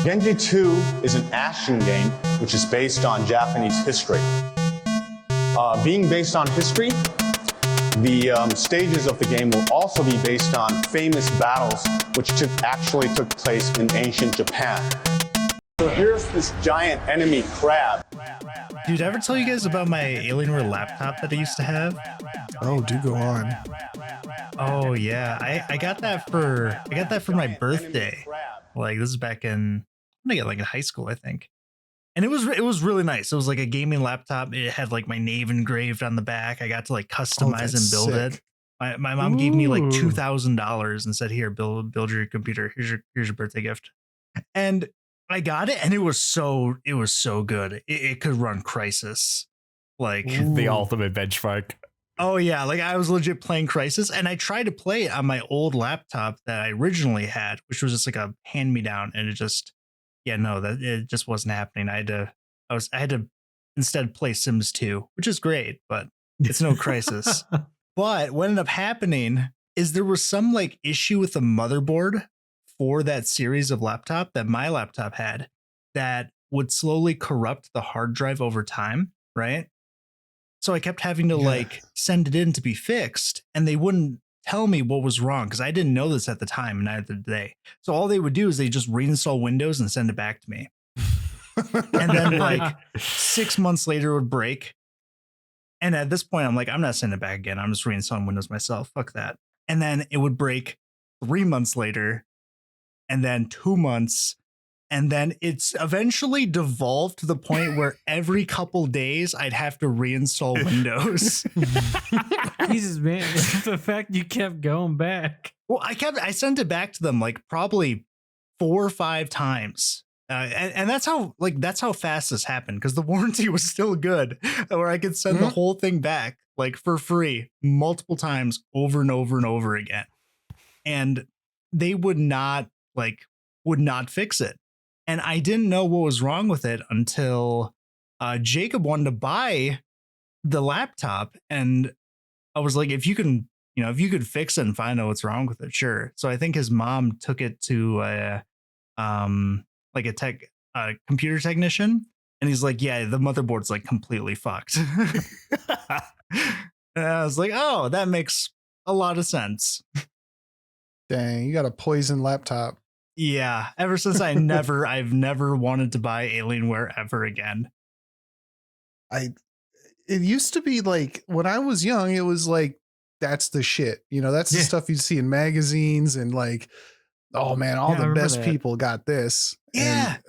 Genji 2 is an action game which is based on Japanese history. Being based on history, the stages of the game will also be based on famous battles which actually took place in ancient Japan. So here's this giant enemy crab. Dude, I ever tell you guys about my Alienware laptop that I used to have? Oh, do go on. Oh yeah, I got that for my birthday. Like this is back in like in high school, I think. And it was really nice. It was like a gaming laptop. It had like my name engraved on the back. I got to like customize and build sick. it. My mom gave me like $2,000 and said, "Here, build your computer. Here's your birthday gift." And I got it, and it was so good. It could run Crysis, like the ultimate benchmark. Oh yeah, like I was legit playing Crysis, and I tried to play it on my old laptop that I originally had, which was just like a hand-me-down, and it just wasn't happening. I had to instead play Sims 2, which is great, but it's no Crysis. But what ended up happening is there was some like issue with the motherboard for that series of laptop that my laptop had that would slowly corrupt the hard drive over time, right? So I kept having to like send it in to be fixed, and they wouldn't tell me what was wrong because I didn't know this at the time, and neither did they. So all they would do is they just reinstall Windows and send it back to me. And then like 6 months later it would break. And at this point, I'm like, I'm not sending it back again. I'm just reinstalling Windows myself. Fuck that. And then it would break 3 months later, and then 2 months. And then it's eventually devolved to the point where every couple days I'd have to reinstall Windows. Jesus, man. The fact you kept going back. Well, I sent it back to them like probably 4 or 5 times. And that's how fast this happened, because the warranty was still good, where I could send the whole thing back like for free multiple times over and over and over again. And they would not fix it. And I didn't know what was wrong with it until Jacob wanted to buy the laptop. And I was like, if you could fix it and find out what's wrong with it, sure. So I think his mom took it to a computer technician. And he's like, yeah, the motherboard's like completely fucked. And I was like, oh, that makes a lot of sense. Dang, you got a poison laptop. Yeah, ever since I've never wanted to buy Alienware ever again. It used to be like when I was young, it was like, that's the shit. That's the stuff you'd see in magazines and like, oh man, all the best people got this. Yeah. And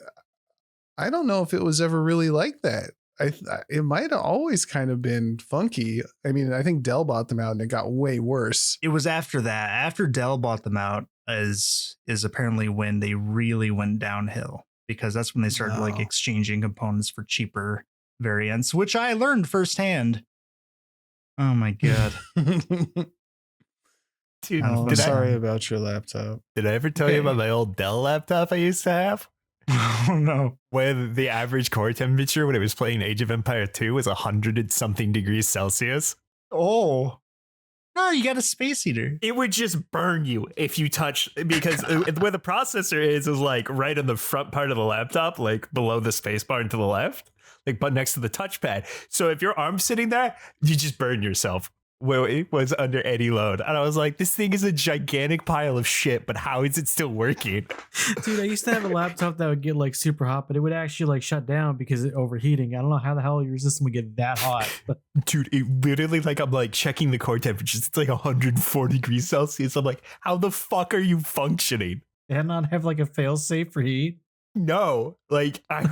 I don't know if it was ever really like that. It might have always kind of been funky. I mean, I think Dell bought them out and it got way worse. It was after that. After Dell bought them out is apparently when they really went downhill, because that's when they started like exchanging components for cheaper variants, which I learned firsthand. Oh my God. Dude, I'm sorry about your laptop. Did I ever tell you about my old Dell laptop I used to have? Oh no. Where the average core temperature when it was playing Age of Empire 2 was 100 and something degrees Celsius. Oh. No, you got a space heater. It would just burn you if you touch, because where the processor is like right on the front part of the laptop, like below the space bar and to the left, like but next to the touchpad. So if your arm's sitting there, you just burn yourself where it was under any load. And I was like, this thing is a gigantic pile of shit, but how is it still working? Dude, I used to have a laptop that would get like super hot, but it would actually like shut down because of overheating. I don't know how the hell your system would get that hot. But dude, it literally, like, I'm like checking the core temperatures. It's like 104 degrees Celsius. I'm like, how the fuck are you functioning? and not have like a fail safe for heat. No, like I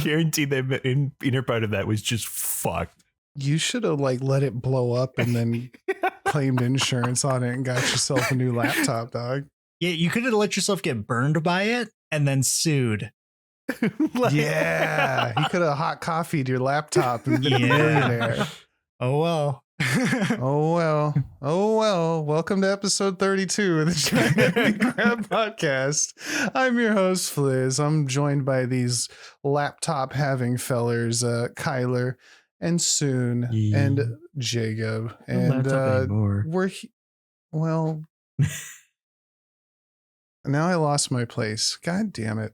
guarantee the inner part of that was just fucked. You should have like let it blow up and then claimed insurance on it and got yourself a new laptop, dog. Yeah, you could have let yourself get burned by it and then sued. Yeah, you could have hot coffee'd your laptop and been a millionaire. Oh well. Oh well. Oh well. Welcome to episode 32 of the Giant Grab Podcast. I'm your host, Fliz. I'm joined by these laptop having fellers, Kylar and Tsun and Jacob. And well, now I lost my place. God damn it.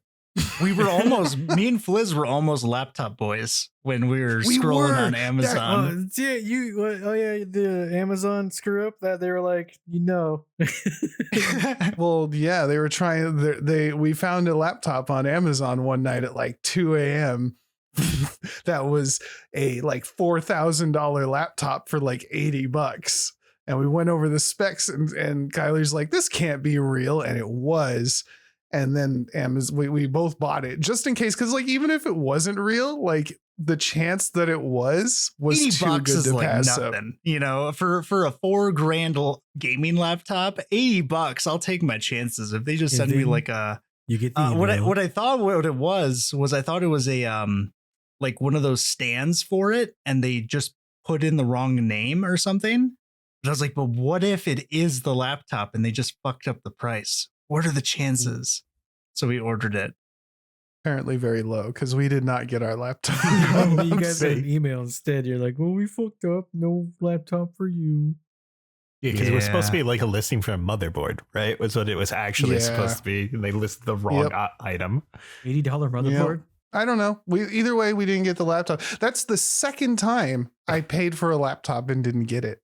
We were almost, me and Fliz were almost laptop boys when we were scrolling on Amazon. Yeah, the Amazon screw up that they were like, Well, yeah, they were trying. We found a laptop on Amazon one night at like 2 a.m. that was a like $4,000 laptop for like $80. And we went over the specs, and Kyler's like, this can't be real. And it was. And then we both bought it just in case. Cause like, even if it wasn't real, like the chance that it was too good to pass up. You know, for a $4,000 gaming laptop, $80, I'll take my chances. If they just send me like you get the what I thought what it was I thought it was a like one of those stands for it, and they just put in the wrong name or something. But I was like, but what if it is the laptop and they just fucked up the price? What are the chances? So we ordered it. Apparently very low, because we did not get our laptop. You guys got an email instead. You're like, well, we fucked up. No laptop for you. Yeah, because it was supposed to be like a listing for a motherboard, right? Was what it was actually supposed to be. And they listed the wrong item. $80 motherboard? Yep. I don't know. Either way, we didn't get the laptop. That's the second time I paid for a laptop and didn't get it.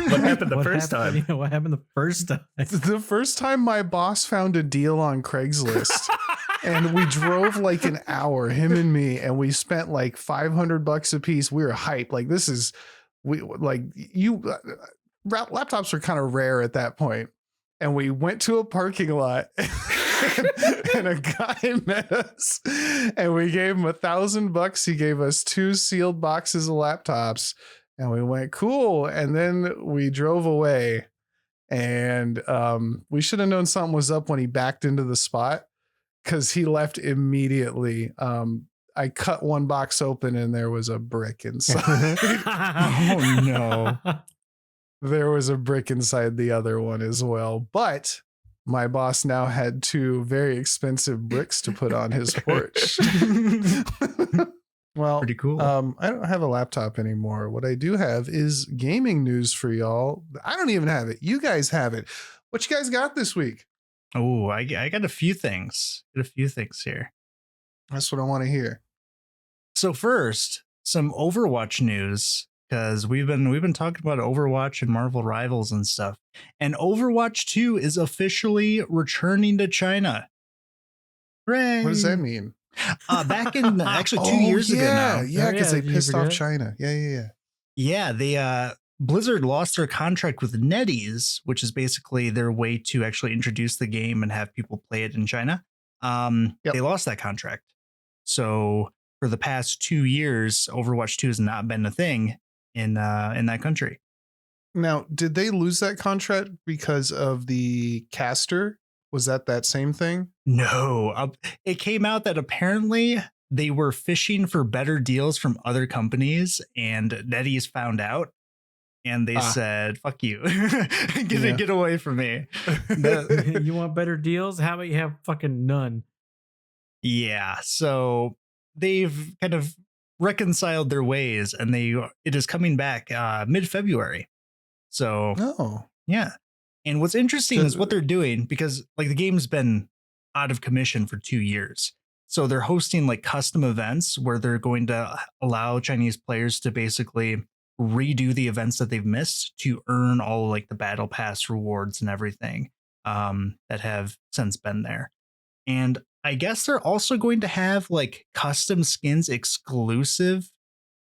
What happened the first time? What happened the first time? The first time my boss found a deal on Craigslist. And we drove like an hour, him and me, and we spent like $500 a piece. We were hyped. Like, this is, laptops were kind of rare at that point. And we went to a parking lot and a guy met us, and we gave him $1,000. He gave us 2 sealed boxes of laptops, and we went, cool. And then we drove away, and we should have known something was up when he backed into the spot, because he left immediately. I cut one box open and there was a brick inside. Oh no. There was a brick inside the other one as well. But my boss now had 2 very expensive bricks to put on his porch. Well, pretty cool. I don't have a laptop anymore. What I do have is gaming news for y'all. I don't even have it. You guys have it. What you guys got this week? Oh, I got a few things. Here. That's what I want to hear. So first, some Overwatch news, because we've been talking about Overwatch and Marvel Rivals and stuff. And Overwatch 2 is officially returning to China. Hooray! What does that mean? Back in actually 2 years ago now. Yeah, because they pissed off China. Yeah. Yeah, they Blizzard lost their contract with NetEase, which is basically their way to actually introduce the game and have people play it in China. They lost that contract. So for the past 2 years, Overwatch 2 has not been a thing in that country. Now, did they lose that contract because of the caster? Was that same thing? No, it came out that apparently they were fishing for better deals from other companies, and NetEase found out. And they said, fuck you. Get away from me. You want better deals? How about you have fucking none? Yeah. So they've kind of reconciled their ways, and it is coming back mid-February. So, yeah. And what's interesting is what they're doing, because like the game's been out of commission for 2 years. So they're hosting like custom events where they're going to allow Chinese players to basically redo the events that they've missed to earn all like the battle pass rewards and everything that have since been there. And I guess they're also going to have like custom skins exclusive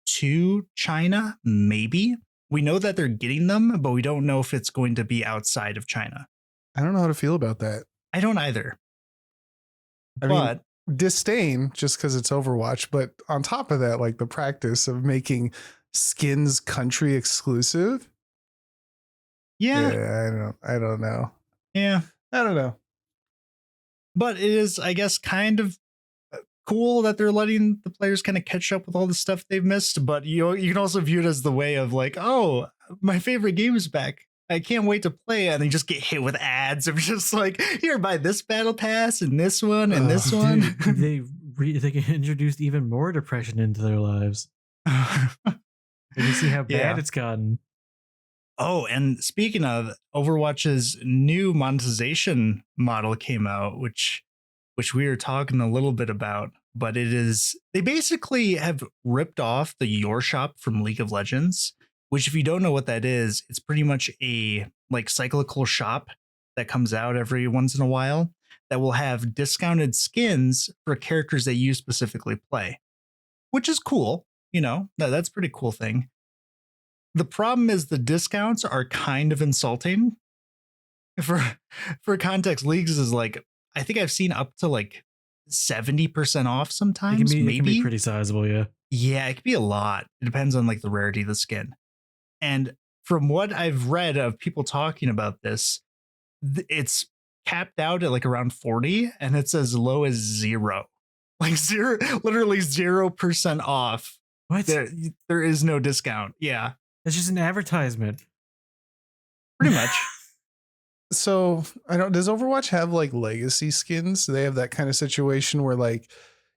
to China. Maybe we know that they're getting them, but we don't know if it's going to be outside of China. I don't know how to feel about that. I don't either. I mean, disdain just because it's Overwatch, but on top of that, like the practice of making skins country exclusive. Yeah, I don't know. Yeah, I don't know. But it is, I guess, kind of cool that they're letting the players kind of catch up with all the stuff they've missed. But you can also view it as the way of like, oh, my favorite game is back. I can't wait to play it. And they just get hit with ads of just like, here, buy this battle pass and this one and this one. They introduced even more depression into their lives. You see how bad it's gotten. Oh, and speaking of, Overwatch's new monetization model came out, which which we were talking a little bit about, but they basically have ripped off the Your Shop from League of Legends, which if you don't know what that is, it's pretty much a like cyclical shop that comes out every once in a while that will have discounted skins for characters that you specifically play, which is cool. That's a pretty cool thing. The problem is the discounts are kind of insulting. For context, Leagues is like, I think I've seen up to like 70% off sometimes. It maybe can be pretty sizable, yeah. Yeah, it could be a lot. It depends on like the rarity of the skin. And from what I've read of people talking about this, it's capped out at like around 40 and it's as low as 0. Like literally 0% off. What? There is no discount. Yeah. It's just an advertisement. Pretty much. So does Overwatch have like legacy skins? Do they have that kind of situation where like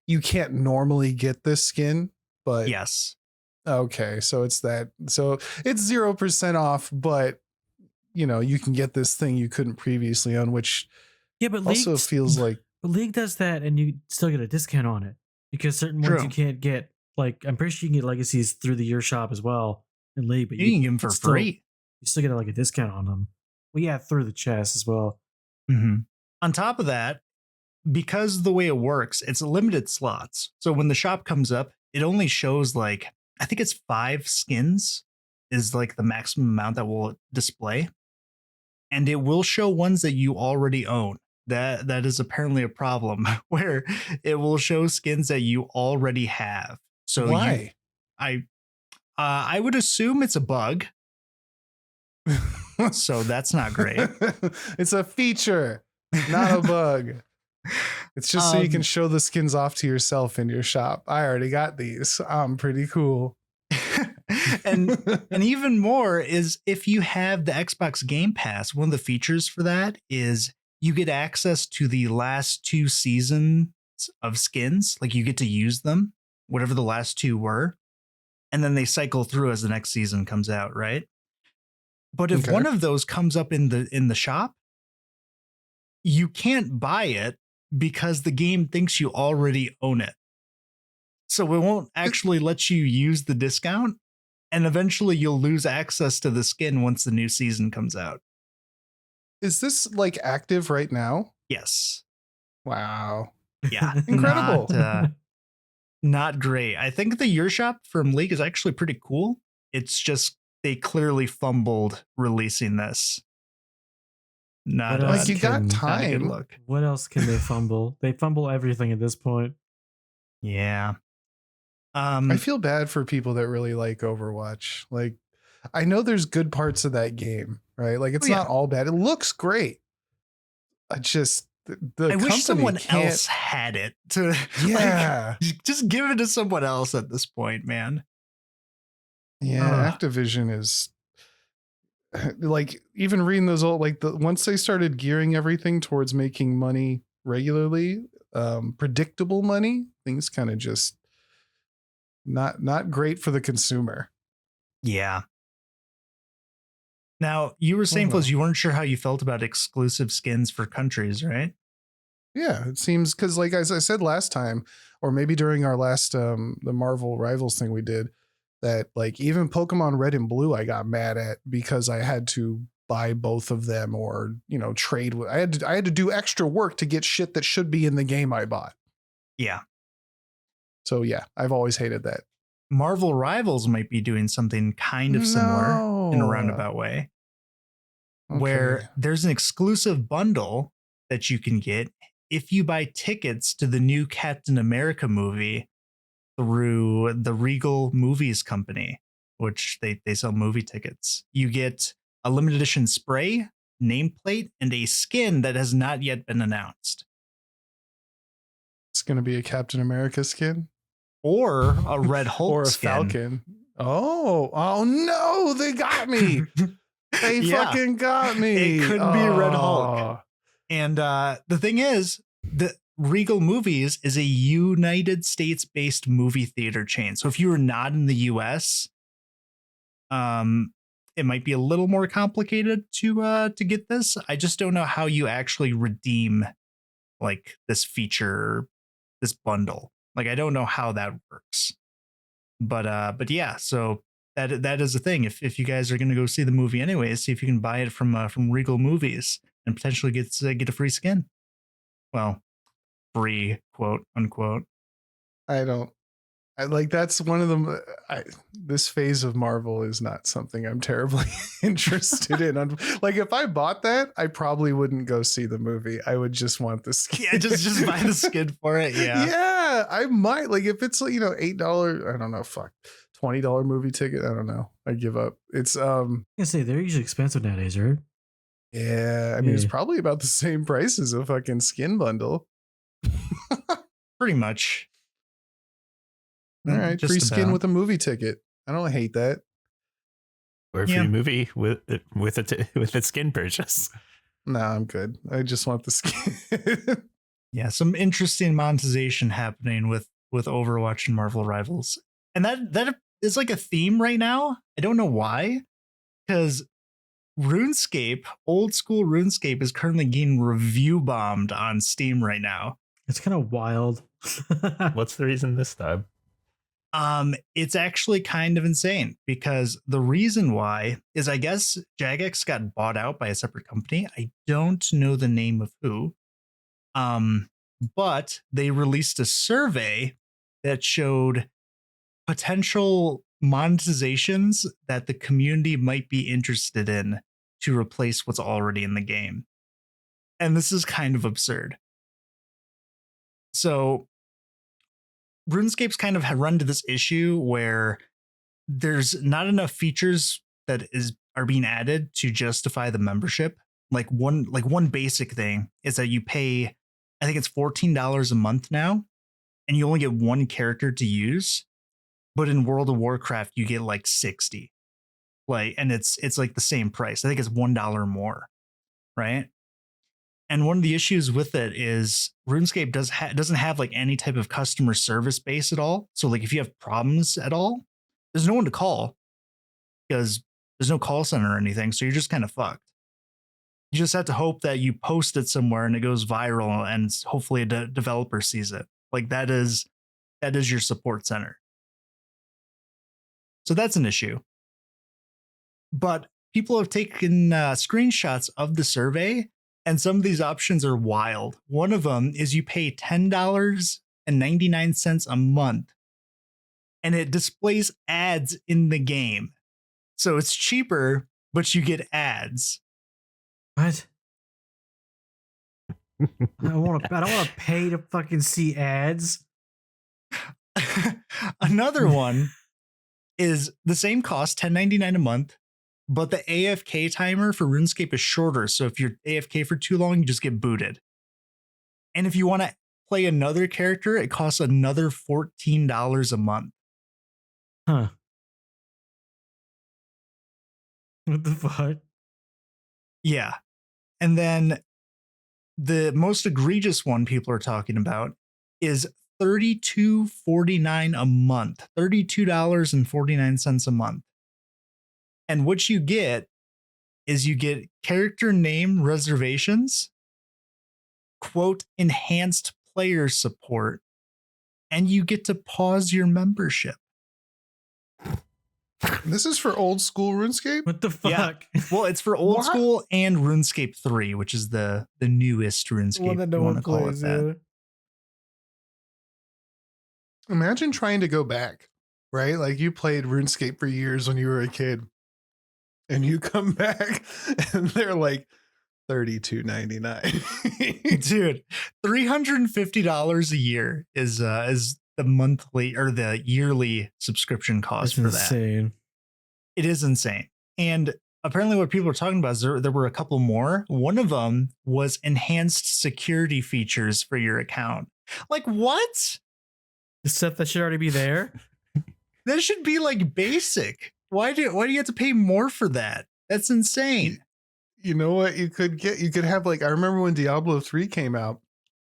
you can't normally get this skin, but yes. Okay, so it's 0% off, but you can get this thing you couldn't previously own, which but also feels like League does that and you still get a discount on it because certain ones you can't get. Like I'm pretty sure you can get legacies through the Your Shop as well in League, but you can get them for free. You still get like a discount on them. Well, yeah, through the chest as well. Mm-hmm. On top of that, because the way it works, it's limited slots. So when the shop comes up, it only shows like, I think it's 5 skins is like the maximum amount that will display. And it will show ones that you already own. That is apparently a problem where it will show skins that you already have. So why? I would assume it's a bug. So that's not great. It's a feature, not a bug. It's just so you can show the skins off to yourself in your shop. I already got these. I'm pretty cool. and even more is if you have the Xbox Game Pass, one of the features for that is you get access to the last 2 seasons of skins. Like you get to use them, whatever the last 2 were. And then they cycle through as the next season comes out, right? But if one of those comes up in the shop, you can't buy it because the game thinks you already own it. So it won't actually let you use the discount. And eventually you'll lose access to the skin once the new season comes out. Is this like active right now? Yes. Wow. Yeah. Incredible. Not great. I think the Your Shop from League is actually pretty cool. It's just they clearly fumbled releasing this. Not like you got time. Look. What else can they fumble? They fumble everything at this point. Yeah. I feel bad for people that really like Overwatch. Like, I know there's good parts of that game, right? Like, it's not all bad. It looks great. I just I wish someone else had it. Yeah, just give it to someone else at this point, man. Yeah, Activision is like even reading those old once they started gearing everything towards making money regularly, predictable money, things kind of just not great for the consumer. Yeah. Now, you were saying, Fliz, you weren't sure how you felt about exclusive skins for countries, right? Yeah, it seems because like as I said last time, or maybe during our last the Marvel Rivals thing we did, that like even Pokemon Red and Blue I got mad at because I had to buy both of them or, trade with I had to do extra work to get shit that should be in the game I bought. Yeah. So yeah, I've always hated that. Marvel Rivals might be doing something kind of similar in a roundabout way. Okay. Where there's an exclusive bundle that you can get if you buy tickets to the new Captain America movie through the Regal Movies Company, which they sell movie tickets. You get a limited edition spray, nameplate, and a skin that has not yet been announced. It's going to be a Captain America skin? Or a Red Hulk or a skin. Falcon. Oh no, they got me. They fucking got me. It could be Red Hulk. And the thing is, the Regal Movies is a United States-based movie theater chain. So if you are not in the US, it might be a little more complicated to get this. I just don't know how you actually redeem like this feature, this bundle. Like I don't know how that works. But yeah, so that is the thing. If you guys are gonna go see the movie anyways, see if you can buy it from Regal Movies and potentially get a free skin. Well, free quote unquote. I like that's one of them. This phase of Marvel is not something I'm terribly interested in. Like if I bought that, I probably wouldn't go see the movie. I would just want the skin. Yeah, just buy the skin for it. Yeah. Yeah, I might. Like if it's $8, I don't know, $20 movie ticket. I don't know. I give up. It's I can say they're usually expensive nowadays, right? yeah. I mean, it's probably about the same price as a fucking skin bundle. Pretty much. All right, Just free skin about. with a movie ticket. I don't hate that. Or a free movie with a skin purchase. No, I'm good. I just want the skin. Yeah, some interesting monetization happening with Overwatch and Marvel Rivals. And that is like a theme right now. I don't know why. Because RuneScape, old school RuneScape, is currently getting review bombed on Steam right now. It's kind of wild. What's the reason this time? It's actually kind of insane because the reason why is I guess Jagex got bought out by a separate company. I don't know the name of who. But they released a survey that showed potential monetizations that the community might be interested in to replace what's already in the game. And this is kind of absurd. So RuneScape's kind of run to this issue where there's not enough features that are being added to justify the membership. Like one basic thing is that you pay, I think it's $14 a month now, and you only get one character to use. But in World of Warcraft, you get like 60. And it's like the same price. I think it's $1 more, right? And one of the issues with it is RuneScape doesn't have like any type of customer service base at all. So like if you have problems at all, there's no one to call because there's no call center or anything. So you're just kind of fucked. You just have to hope that you post it somewhere and it goes viral and hopefully a developer sees it. Like that is your support center. So that's an issue. But people have taken screenshots of the survey, and some of these options are wild. One of them is you pay $10.99 a month, and it displays ads in the game. So it's cheaper, but you get ads. What? I don't want to pay to fucking see ads. Another one is the same cost, $10.99 a month, but the AFK timer for RuneScape is shorter. So if you're AFK for too long, you just get booted. And if you want to play another character, it costs another $14 a month. Huh. What the fuck? Yeah. And then the most egregious one people are talking about is $32.49 a month, $32.49 a month. And what you get is you get character name reservations, quote, enhanced player support, and you get to pause your membership. This is for old school RuneScape? What the fuck? Yeah. Well, it's for old school and RuneScape 3, which is the newest RuneScape. One that no one plays. Yeah. Imagine trying to go back, right? Like you played RuneScape for years when you were a kid, and you come back and they're like $32.99. Dude, $350 a year is the monthly or the yearly subscription cost for insane. That. It is insane. And apparently what people are talking about is there were a couple more. One of them was enhanced security features for your account. Like what? The stuff that should already be there. That should be like basic. Why do you have to pay more for that? That's insane. You know what you could get? You could have like, I remember when Diablo 3 came out,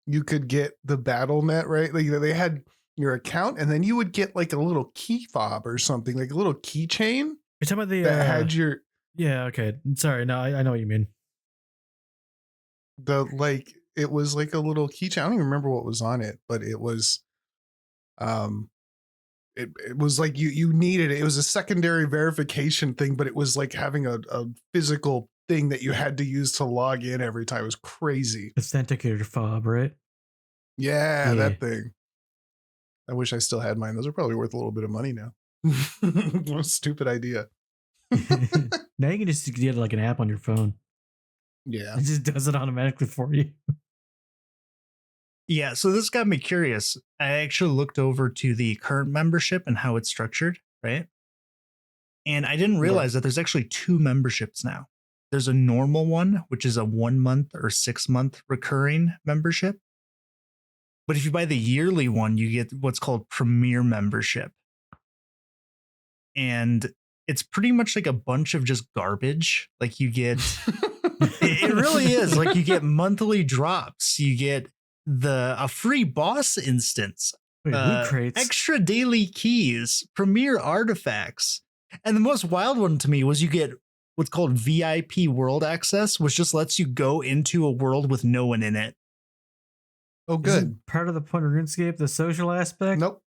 you could get the BattleNet, right? Like they had your account and then you would get like a little key fob or something, like a little keychain. You're talking about the that had your yeah, okay. Sorry, no, I know what you mean. The like it was like a little keychain. I don't even remember what was on it, but it was it was like you needed it. It was a secondary verification thing, but it was like having a physical thing that you had to use to log in every time. It was crazy. Authenticator fob, right? Yeah, that thing. I wish I still had mine. Those are probably worth a little bit of money now. What a stupid idea. Now you can just get like an app on your phone. Yeah. It just does it automatically for you. Yeah, so this got me curious. I actually looked over to the current membership and how it's structured, right? And I didn't realize that there's actually 2 memberships now. There's a normal one, which is a 1 month or 6 month recurring membership. But if you buy the yearly one, you get what's called Premier membership. And it's pretty much like a bunch of just garbage. Like you get, it really is like you get monthly drops. You get a free boss instance, Wait, loot crates. extra daily keys, Premier artifacts. And the most wild one to me was you get what's called VIP world access, which just lets you go into a world with no one in it. Oh, good. Isn't part of the point of RuneScape, the social aspect? Nope.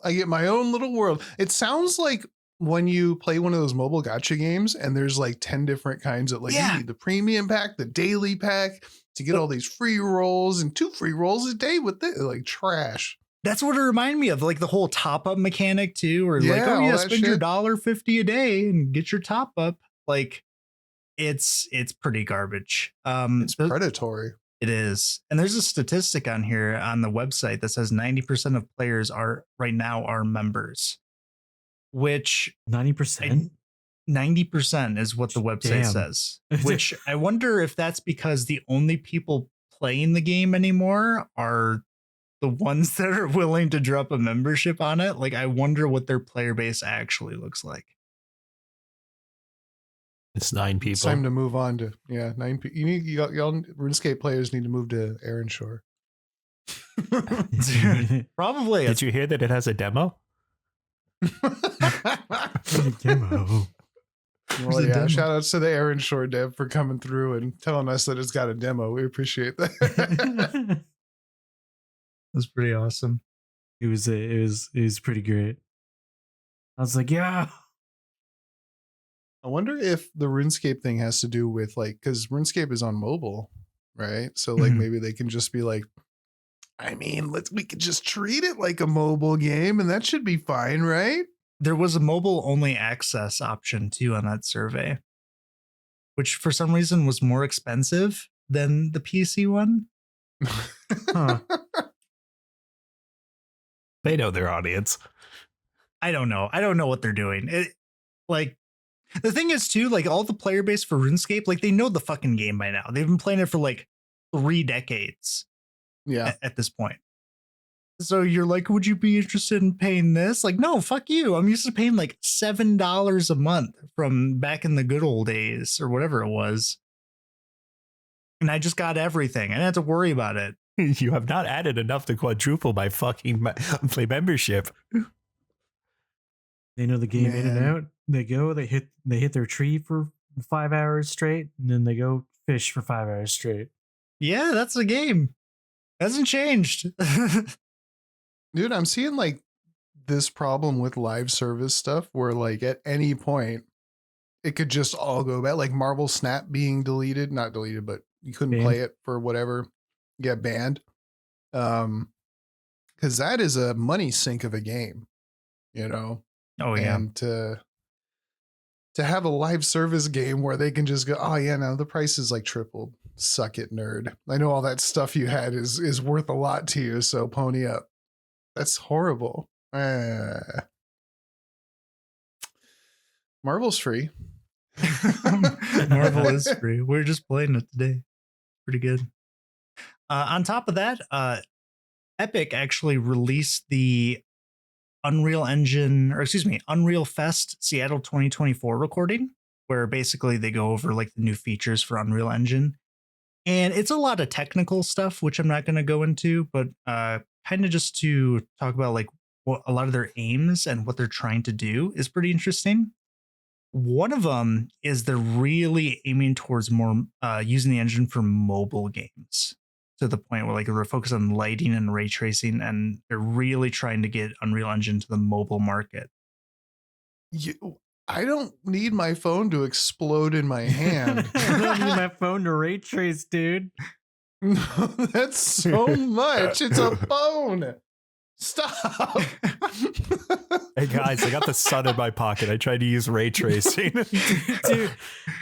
I get my own little world. It sounds like when you play one of those mobile gacha games and there's like 10 different kinds of like, you need the premium pack, the daily pack to get all these free rolls and 2 free rolls a day with it. Like trash. That's what it reminded me of, like the whole top up mechanic too, or like, oh yeah, spend your $1.50 a day and get your top up. Like it's pretty garbage. It's predatory. It is. And there's a statistic on here on the website that says 90% of players are members, which 90%? 90% is what the website says, which I wonder if that's because the only people playing the game anymore are the ones that are willing to drop a membership on it. Like, I wonder what their player base actually looks like. It's 9 people. It's time to move on to 9 people. Y'all RuneScape players need to move to Aaron Shore. Probably. Did you hear that it has a demo? Demo. Well, yeah. Shout outs to the Aaron Shore dev for coming through and telling us that it's got a demo. We appreciate that. That's pretty awesome. It was pretty great. I was like, yeah. I wonder if the RuneScape thing has to do with like, because RuneScape is on mobile, right? So like maybe they can just be like, I mean, we could just treat it like a mobile game and that should be fine, right? There was a mobile only access option too on that survey, which for some reason was more expensive than the PC one. Huh. They know their audience. I don't know. I don't know what they're doing. The thing is too, like all the player base for RuneScape, like they know the fucking game by now. They've been playing it for like 3 decades. Yeah. At this point. So you're like, would you be interested in paying this? Like, no, fuck you. I'm used to paying like $7 a month from back in the good old days or whatever it was. And I just got everything. I didn't have to worry about it. You have not added enough to quadruple my fucking monthly membership. They know the game in and out. They go, they hit their tree for 5 hours straight, and then they go fish for 5 hours straight. Yeah, that's the game. Hasn't changed. Dude, I'm seeing like this problem with live service stuff where like at any point it could just all go back, like Marvel Snap being deleted, not deleted, but you couldn't play it for whatever. Yeah, banned. Because that is a money sink of a game, you know? Oh yeah. And to have a live service game where they can just go, oh yeah, no, the price is like tripled. Suck it, nerd. I know all that stuff you had is worth a lot to you, so pony up. That's horrible. Marvel's free. Marvel is free. We're just playing it today. Pretty good. On top of that, Epic actually released the Unreal Fest Seattle 2024 recording, where basically they go over like the new features for Unreal Engine. And it's a lot of technical stuff, which I'm not going to go into, but kind of just to talk about like what a lot of their aims and what they're trying to do is pretty interesting. One of them is they're really aiming towards more using the engine for mobile games, to the point where like they're focused on lighting and ray tracing, and they're really trying to get Unreal Engine to the mobile market. I don't need my phone to explode in my hand. I don't need my phone to ray trace, dude. No, that's so much. It's a phone. Stop. Hey guys, I got the sun in my pocket. I tried to use ray tracing.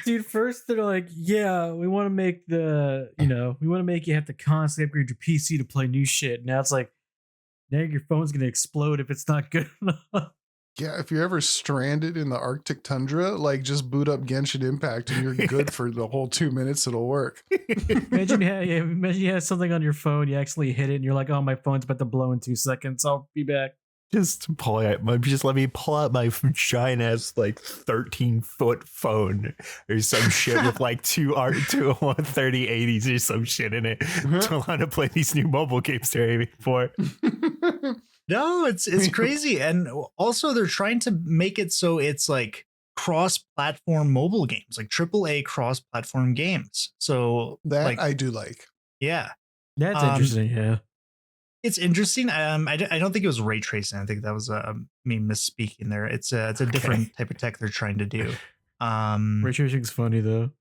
dude, first they're like, yeah, we want to make you have to constantly upgrade your PC to play new shit. Now it's like, now your phone's going to explode if it's not good enough. Yeah, if you're ever stranded in the Arctic tundra, like just boot up Genshin Impact and you're good for the whole 2 minutes. It'll work. Imagine you have something on your phone, you actually hit it, and you're like, "Oh, my phone's about to blow in 2 seconds. I'll be back." Just let me pull out my giant ass like 13-foot phone or some shit with like two 3080s or some shit in it to want to play these new mobile games they're aiming for. No, it's crazy. And also they're trying to make it so it's like cross-platform mobile games, like AAA cross-platform games. So that like, I do like. Yeah. That's interesting, yeah. It's interesting. I don't think it was ray tracing. I think that was me misspeaking there. It's a different type of tech they're trying to do. Ray tracing's funny though.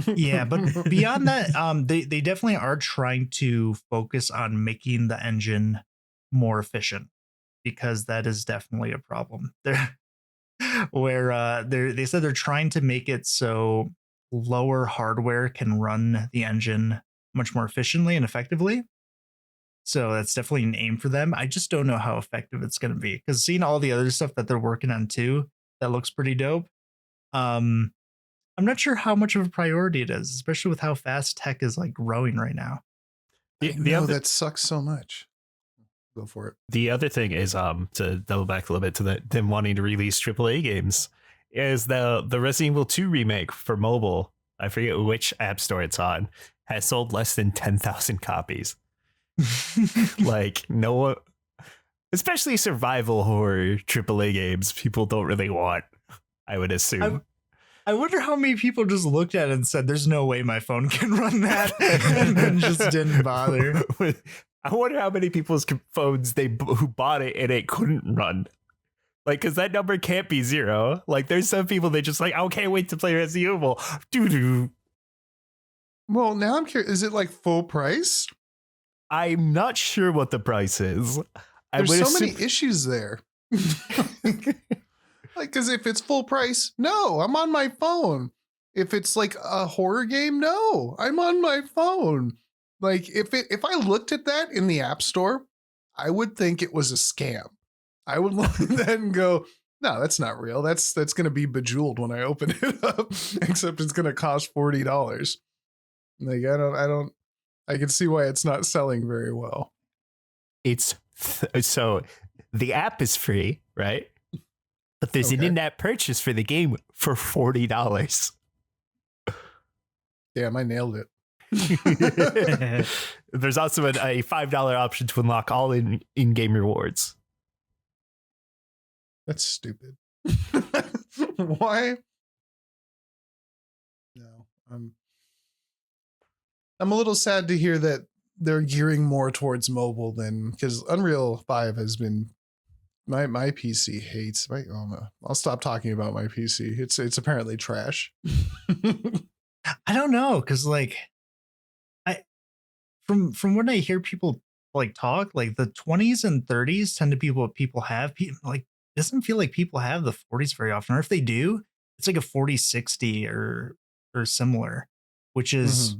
Yeah, but beyond that, they definitely are trying to focus on making the engine more efficient, because that is definitely a problem. They said they're trying to make it so lower hardware can run the engine much more efficiently and effectively. So that's definitely an aim for them. I just don't know how effective it's going to be, because seeing all the other stuff that they're working on too, that looks pretty dope. I'm not sure how much of a priority it is, especially with how fast tech is like growing right now. That sucks so much. Go for it. The other thing is, to double back a little bit to them wanting to release AAA games, is the Resident Evil 2 remake for mobile. I forget which app store it's on, has sold less than 10,000 copies. Like no one, especially survival horror AAA games, people don't really want, I would assume. I wonder how many people just looked at it and said, "There's no way my phone can run that," and then just didn't bother. I wonder how many people's phones who bought it and it couldn't run. Like, because that number can't be zero. Like, there's some people that just like, I can't wait to play Resident Evil. Doo-doo. Well, now I'm curious. Is it like full price? I'm not sure what the price is. There's so many issues there. Like, because if it's full price, no, I'm on my phone. If it's like a horror game, no, I'm on my phone. Like, if I looked at that in the App Store, I would think it was a scam. I would look at that and go, no, that's not real. That's going to be Bejeweled when I open it up, except it's going to cost $40. Like, I can see why it's not selling very well. So the app is free, right? But there's an in-app purchase for the game for $40. Damn, I nailed it. There's also a $5 option to unlock all in-game rewards. That's stupid. Why? No, I'm a little sad to hear that they're gearing more towards mobile than, because Unreal 5 has been my PC hates my I'll stop talking about my PC. It's apparently trash. I don't know, because like from when I hear people like talk, like the 20s and 30s tend to be what people have. Like, it doesn't feel like people have the 40s very often, or if they do, it's like a 4060 or similar, which is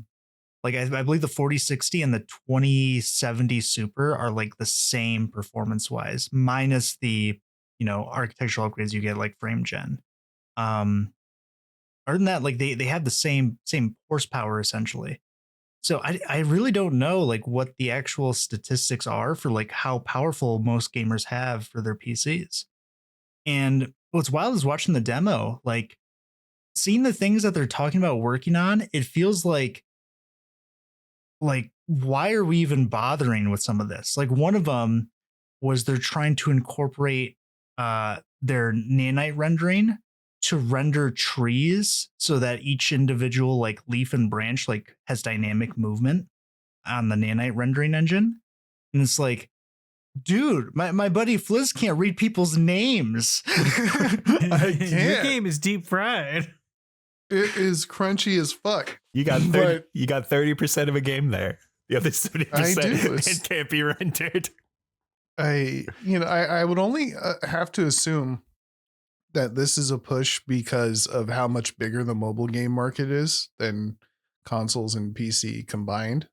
like I believe the 4060 and the 2070 Super are like the same performance wise, minus the architectural upgrades you get like frame gen. Other than that, like they have the same horsepower essentially. So I really don't know like what the actual statistics are for like how powerful most gamers have for their PCs. And what's wild is watching the demo, like seeing the things that they're talking about working on. It feels like why are we even bothering with some of this? Like, one of them was they're trying to incorporate their nanite rendering to render trees so that each individual like leaf and branch like has dynamic movement on the nanite rendering engine. And it's like, dude, my buddy Fliz can't read people's names. I Your can't. game is deep fried. It is crunchy as fuck. You got 30% of a game there. The other 70% it can't be rendered. I would only have to assume that this is a push because of how much bigger the mobile game market is than consoles and PC combined.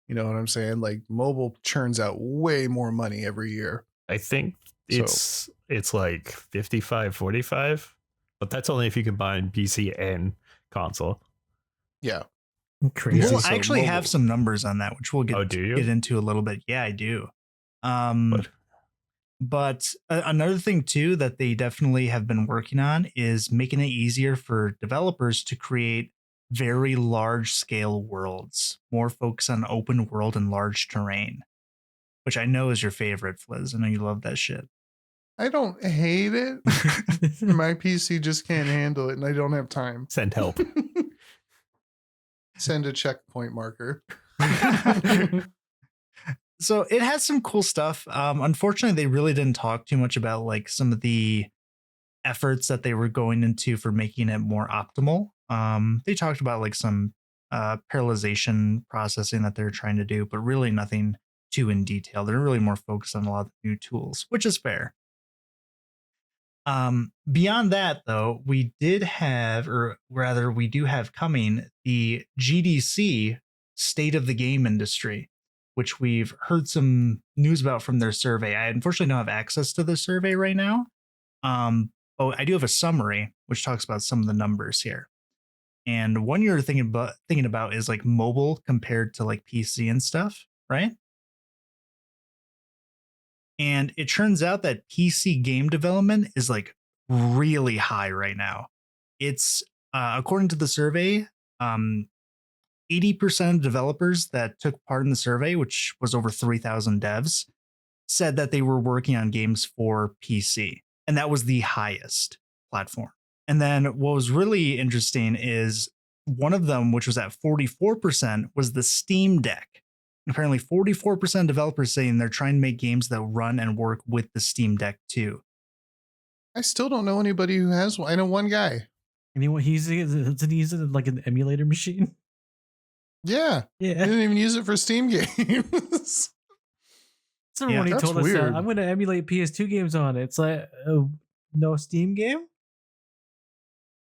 You know what I'm saying? Like mobile churns out way more money every year. I think it's like 55-45, but that's only if you combine PC and console. Yeah. Crazy. Well, So I actually mobile. have some numbers on that, which we'll Oh, do you? get into a little bit. Yeah, I do. What? But another thing too that they definitely have been working on is making it easier for developers to create very large scale worlds, more focus on open world and large terrain, which I know is your favorite, Fliz. I know you love that shit. I don't hate it. My PC just can't handle it and I don't have time. Send help. Send a checkpoint marker. So it has some cool stuff. Unfortunately, they really didn't talk too much about like some of the efforts that they were going into for making it more optimal. They talked about like some parallelization processing that they're trying to do, but really nothing too in detail. They're really more focused on a lot of the new tools, which is fair. Beyond that, though, we did have, or rather, we do have coming the GDC State of the Game Industry, which we've heard some news about from their survey. I unfortunately don't have access to the survey right now. I do have a summary which talks about some of the numbers here. And one you're thinking about is like mobile compared to like PC and stuff, right? And it turns out that PC game development is like really high right now. It's according to the survey, 80% of developers that took part in the survey, which was over 3,000 devs, said that they were working on games for PC. And that was the highest platform. And then what was really interesting is one of them, which was at 44%, was the Steam Deck. Apparently 44% of developers saying they're trying to make games that run and work with the Steam Deck too. I still don't know anybody who has one. I know one guy. Anyone he's like an emulator machine? Yeah. I Yeah. didn't even use it for Steam games. So when he that's told us weird. I'm going to emulate PS2 games on it, it's like no Steam game,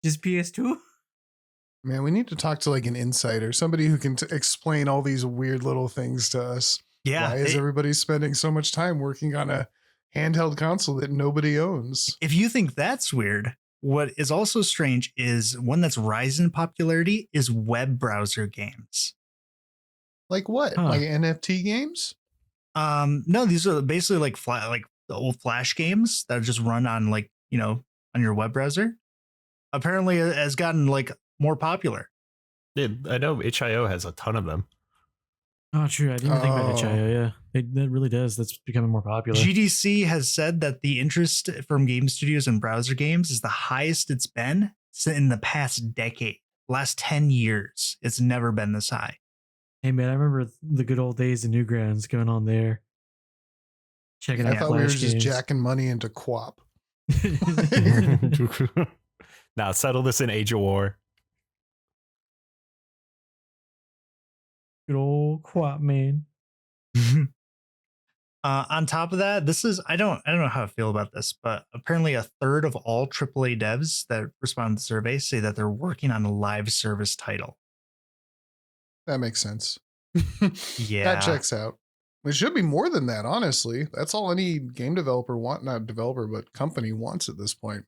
just PS2. Man, we need to talk to like an insider, somebody who can explain all these weird little things to us. Yeah. Why is everybody spending so much time working on a handheld console that nobody owns? If you think that's weird, what is also strange is one that's rising in popularity is web browser games. Like what? Huh. Like NFT games? No, these are basically like the old Flash games that just run on like, on your web browser. Apparently it has gotten like more popular. Dude, I know itch.io has a ton of them. Oh, true. I didn't even think about Oh. itch.io. Yeah, that really does. That's becoming more popular. GDC has said that the interest from game studios and browser games is the highest it's been in the past decade. Last 10 years, it's never been this high. Hey man, I remember the good old days of Newgrounds going on there. Checking I out thought we were Flash just games. jacking money into QWOP. Now settle this in Age of War. Good old Quap man. On top of that, this is I don't know how I feel about this, but apparently a third of all AAA devs that respond to the survey say that they're working on a live service title. That makes sense. Yeah. That checks out. It should be more than that, honestly. That's all any game developer not developer, but company wants at this point.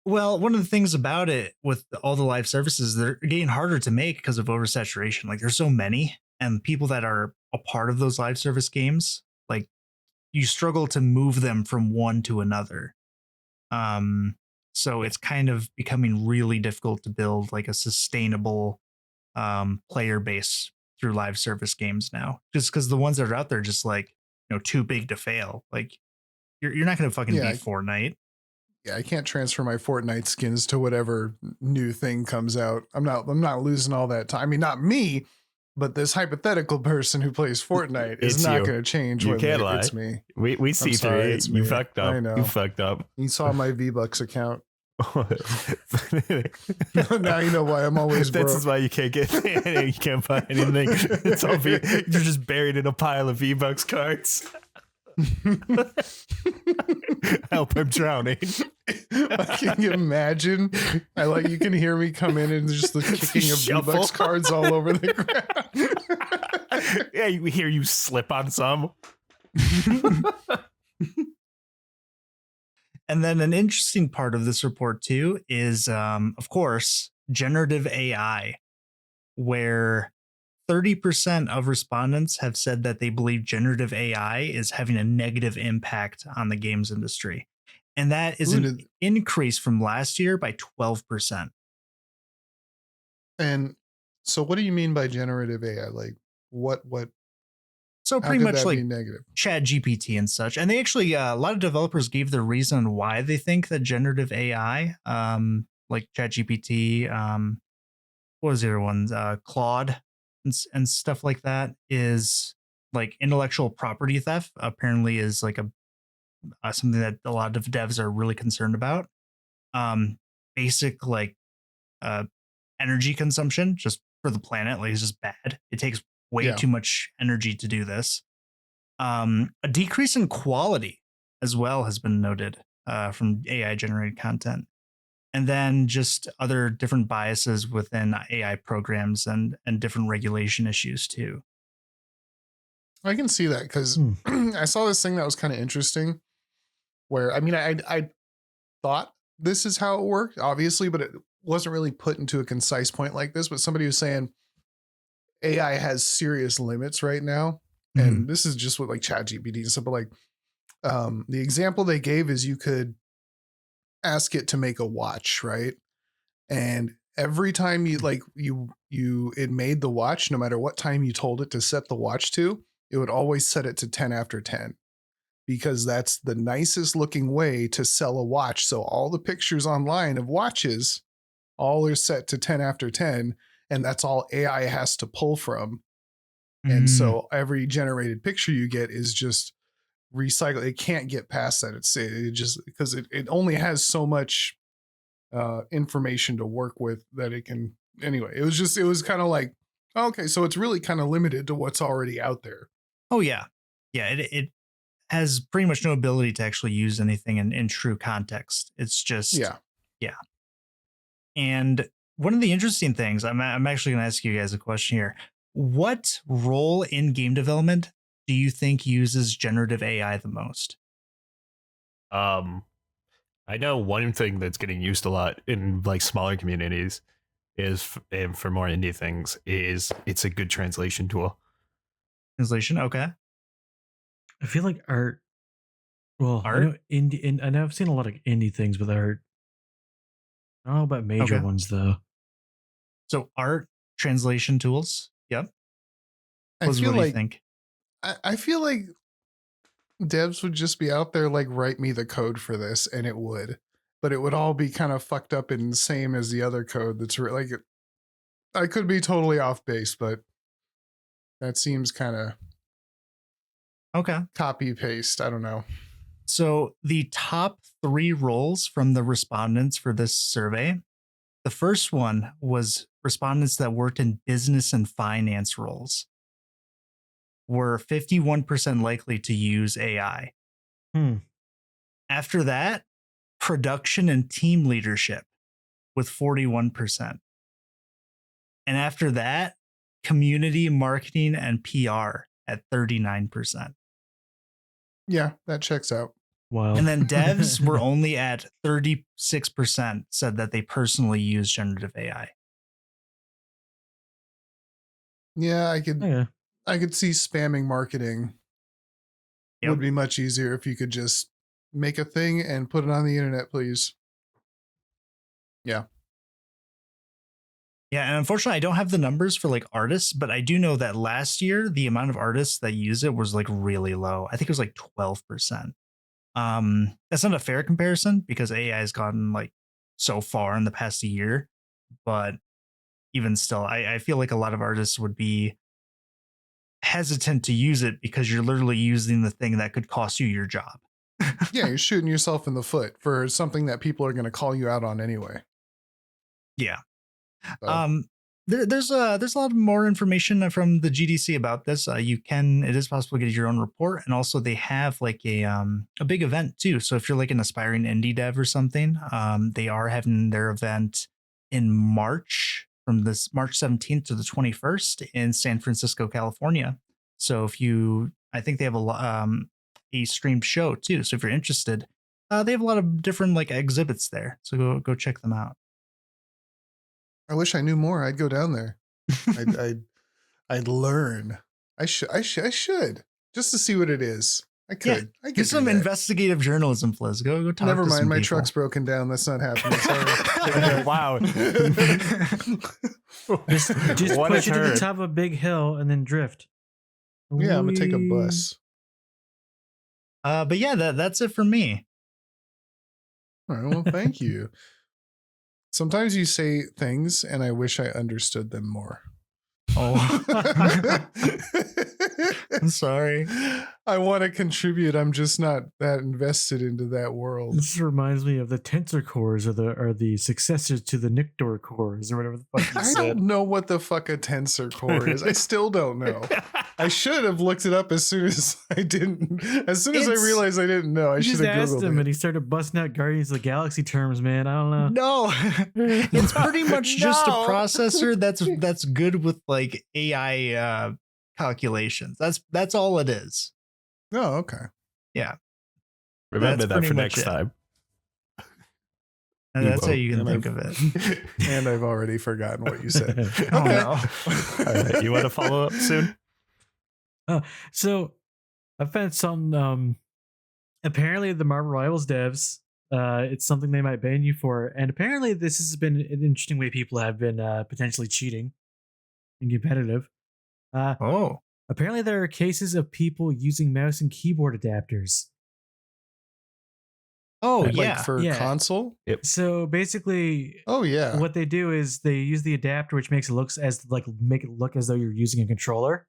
Well, one of the things about it with all the live services, they're getting harder to make because of oversaturation. Like there's so many, and people that are a part of those live service games, like you struggle to move them from one to another. So it's kind of becoming really difficult to build like a sustainable player base through live service games now, just because the ones that are out there are just like, too big to fail. Like You're not going to fucking Yeah, beat Fortnite. Yeah, I can't transfer my Fortnite skins to whatever new thing comes out. I'm not losing all that time. I mean, not me, but this hypothetical person who plays Fortnite is It's not you. going to change You when can't lie. it's me. We see sorry, through it's it. You me. fucked up. I know. You fucked up. You saw my V-Bucks account. Now you know why I'm always broke. That's why you can't get you can't buy anything. It's all you're just buried in a pile of V-Bucks cards. Help, I'm drowning. Can you imagine? You can hear me come in and just the kicking of Shuffle. V-Bucks cards all over the ground. Yeah, you hear you slip on some. And then an interesting part of this report too is, of course, generative AI, where 30% of respondents have said that they believe generative AI is having a negative impact on the games industry. And that is an increase from last year by 12%. And so what do you mean by generative AI? Like what So how pretty could much that like be negative? Chat GPT and such. And they actually, a lot of developers gave the reason why they think that generative AI, like Chat GPT, what was the other one? Claude and stuff like that is like intellectual property theft apparently is like something that a lot of devs are really concerned about. Basic like energy consumption just for the planet, like it's just bad. It takes way too much energy to do this. A decrease in quality as well has been noted from AI generated content. And then just other different biases within AI programs and different regulation issues too. I can see that because I saw this thing that was kind of interesting where, I mean, I thought this is how it worked, obviously, but it wasn't really put into a concise point like this. But somebody was saying AI has serious limits right now. And this is just what like ChatGPT and stuff, but like the example they gave is you could ask it to make a watch, right? And every time it made the watch, no matter what time you told it to set the watch to, it would always set it to 10 after 10 because that's the nicest looking way to sell a watch. So all the pictures online of watches all are set to 10 after 10, and that's all AI has to pull from. And so every generated picture you get is just recycled. It can't get past that. It just because it only has so much information to work with that it can. Anyway, it was kind of like, okay, so it's really kind of limited to what's already out there. Oh yeah. Yeah. It has pretty much no ability to actually use anything in true context. It's just, yeah. And one of the interesting things, I'm actually going to ask you guys a question here. What role in game development do you think uses generative AI the most? I know one thing that's getting used a lot in like smaller communities is, and for more indie things, is it's a good translation tool. Translation, okay. I feel like art. Well, Art? I know indie, and I've seen a lot of indie things with art. I don't know about major ones though. So art translation tools. Yep. I feel what do like you think? I feel like devs would just be out there like write me the code for this, and it would, but it would all be kind of fucked up and the same as the other code. That's like I could be totally off base, but that seems kind of Okay. copy paste. I don't know. So the top 3 roles from the respondents for this survey, the first one was respondents that worked in business and finance roles were 51% likely to use AI. After that, production and team leadership with 41%. And after that, community marketing and PR at 39%. Yeah, that checks out. Wow. And then devs were only at 36% said that they personally use generative AI. Yeah, I could see spamming marketing would be much easier if you could just make a thing and put it on the internet, please. Yeah. Yeah, and unfortunately, I don't have the numbers for like artists, but I do know that last year the amount of artists that use it was like really low. I think it was like 12%. That's not a fair comparison because AI has gotten like so far in the past year, but even still, I feel like a lot of artists would be hesitant to use it because you're literally using the thing that could cost you your job. Yeah, you're shooting yourself in the foot for something that people are going to call you out on anyway. Yeah. So, There's a lot more information from the GDC about this. It is possible to get your own report, and also they have like a big event too. So if you're like an aspiring indie dev or something, they are having their event in March from this March 17th to the 21st in San Francisco, California. So I think they have a streamed show too. So if you're interested, they have a lot of different like exhibits there. So go check them out. I wish I knew more. I'd go down there. I'd learn. I should just to see what it is. I could. Yeah, I could do some that. investigative journalism, Fliz. Go talk. Never to mind. some My people. truck's broken down. That's not happening. Sorry. Wow. Just What push a it to the turd. top of a big hill and then drift. Yeah, I'm gonna take a Whee! bus. But yeah, that's it for me. All right. Well, thank you. Sometimes you say things, and I wish I understood them more. Oh, I'm sorry. I want to contribute. I'm just not that invested into that world. This reminds me of the tensor cores, or the successors to the Nictor cores, or whatever the fuck you I said. don't know what the fuck a tensor core is. I still don't know. I should have looked it up as soon as I didn't. As soon as I It's- realized I didn't know, I I should just have asked googled him, and it. he started busting out Guardians of the Galaxy terms. Man, I don't know. No, it's pretty much just a No. processor that's good with like AI calculations. That's all it is. Oh, okay. Remember That's that pretty for much next it. time. And You that's how won't. you can And think of it. And I've already forgotten what you said. Oh, Okay. no. All right, you want to follow up soon? So I found some. Apparently, the Marvel Rivals devs, it's something they might ban you for, and apparently, this has been an interesting way people have been potentially cheating in competitive. Oh, Apparently, there are cases of people using mouse and keyboard adapters. oh Like yeah. for Yeah. console? So basically, Oh, yeah. what they do is they use the adapter, which makes it make it look as though you're using a controller.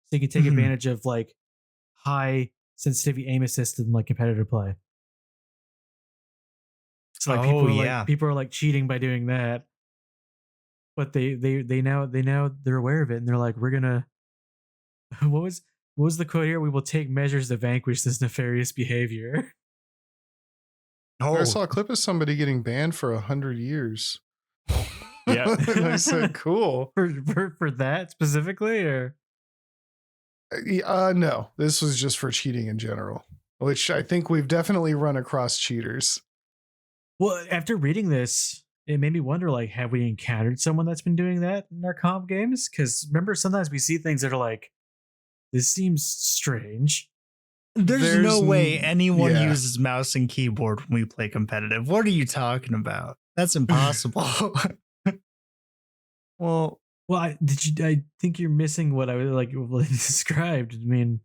So you can take Mhm. advantage of like high sensitivity aim assist in like competitive play. So like Oh, yeah. people are like cheating by doing that. But they now they're aware of it, and they're like, we're gonna what was the quote here? We will take measures to vanquish this nefarious behavior. Oh, I saw a clip of somebody getting banned for 100 years. Yeah. And I said, cool. for that specifically, or No, this was just for cheating in general, which I think we've definitely run across cheaters. well, after reading this, it made me wonder, like, have we encountered someone that's been doing that in our comp games? Because remember, sometimes we see things that are like, this seems strange. there's no way anyone yeah. uses mouse and keyboard when we play competitive. What are you talking about? That's impossible. Well, Well, I think you're missing what I was like what I described. I mean,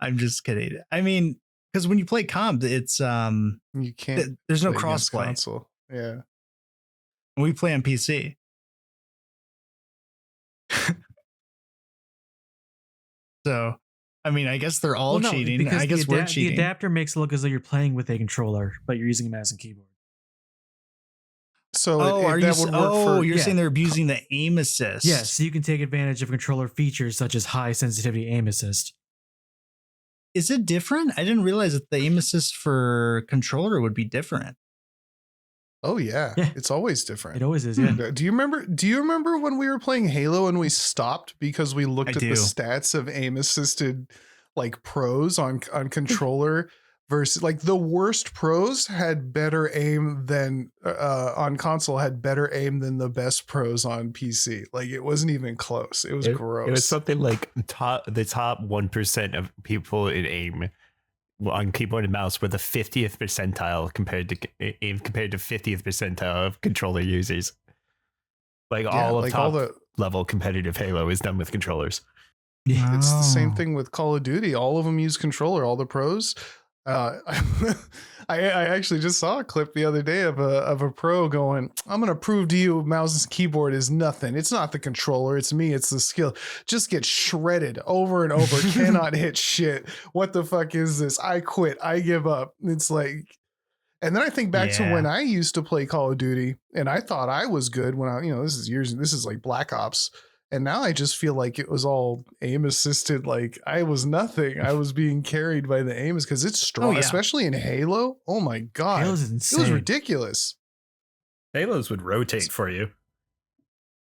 I'm just kidding. I mean, because when you play comp, it's you can't. there's no play against crossplay. console. Yeah. We play on PC. So, I mean, I guess they're all well, no, cheating. because I guess we're cheating. The adapter makes it look as though you're playing with a controller, but you're using a mouse and keyboard. So Oh, are you? that would work for. You're yeah. saying they're abusing the aim assist? Yes, so you can take advantage of controller features such as high sensitivity aim assist. Is it different? I didn't realize that the aim assist for controller would be different. Oh yeah. Yeah. It's always different. It always is, yeah. Do you remember when we were playing Halo and we stopped because we looked I at do. the stats of aim assisted like pros on controller versus like the worst pros had better aim than on console had better aim than the best pros on PC. Like it wasn't even close. It was gross. It was something like the top 1% of people in aim on keyboard and mouse were the 50th percentile compared to 50th percentile of controller users. Like Yeah, all of like top all the level competitive Halo is done with controllers. It's the same Oh. thing with Call of Duty. All of them use controller, all the pros. I actually just saw a clip the other day of a pro going, I'm going to prove to you mouse and keyboard is nothing. It's not the controller. It's me. It's the skill. Just get shredded over and over. Cannot hit shit. What the fuck is this? I quit. I give up. It's like, and then I think back to when I used to play Call of Duty and I thought I was good when this is like Black Ops. And now I just feel like it was all aim assisted. Like I was nothing. I was being carried by the aims because it's strong, especially in Halo. Oh my God. Halo's insane. It was ridiculous. Halos would rotate for you.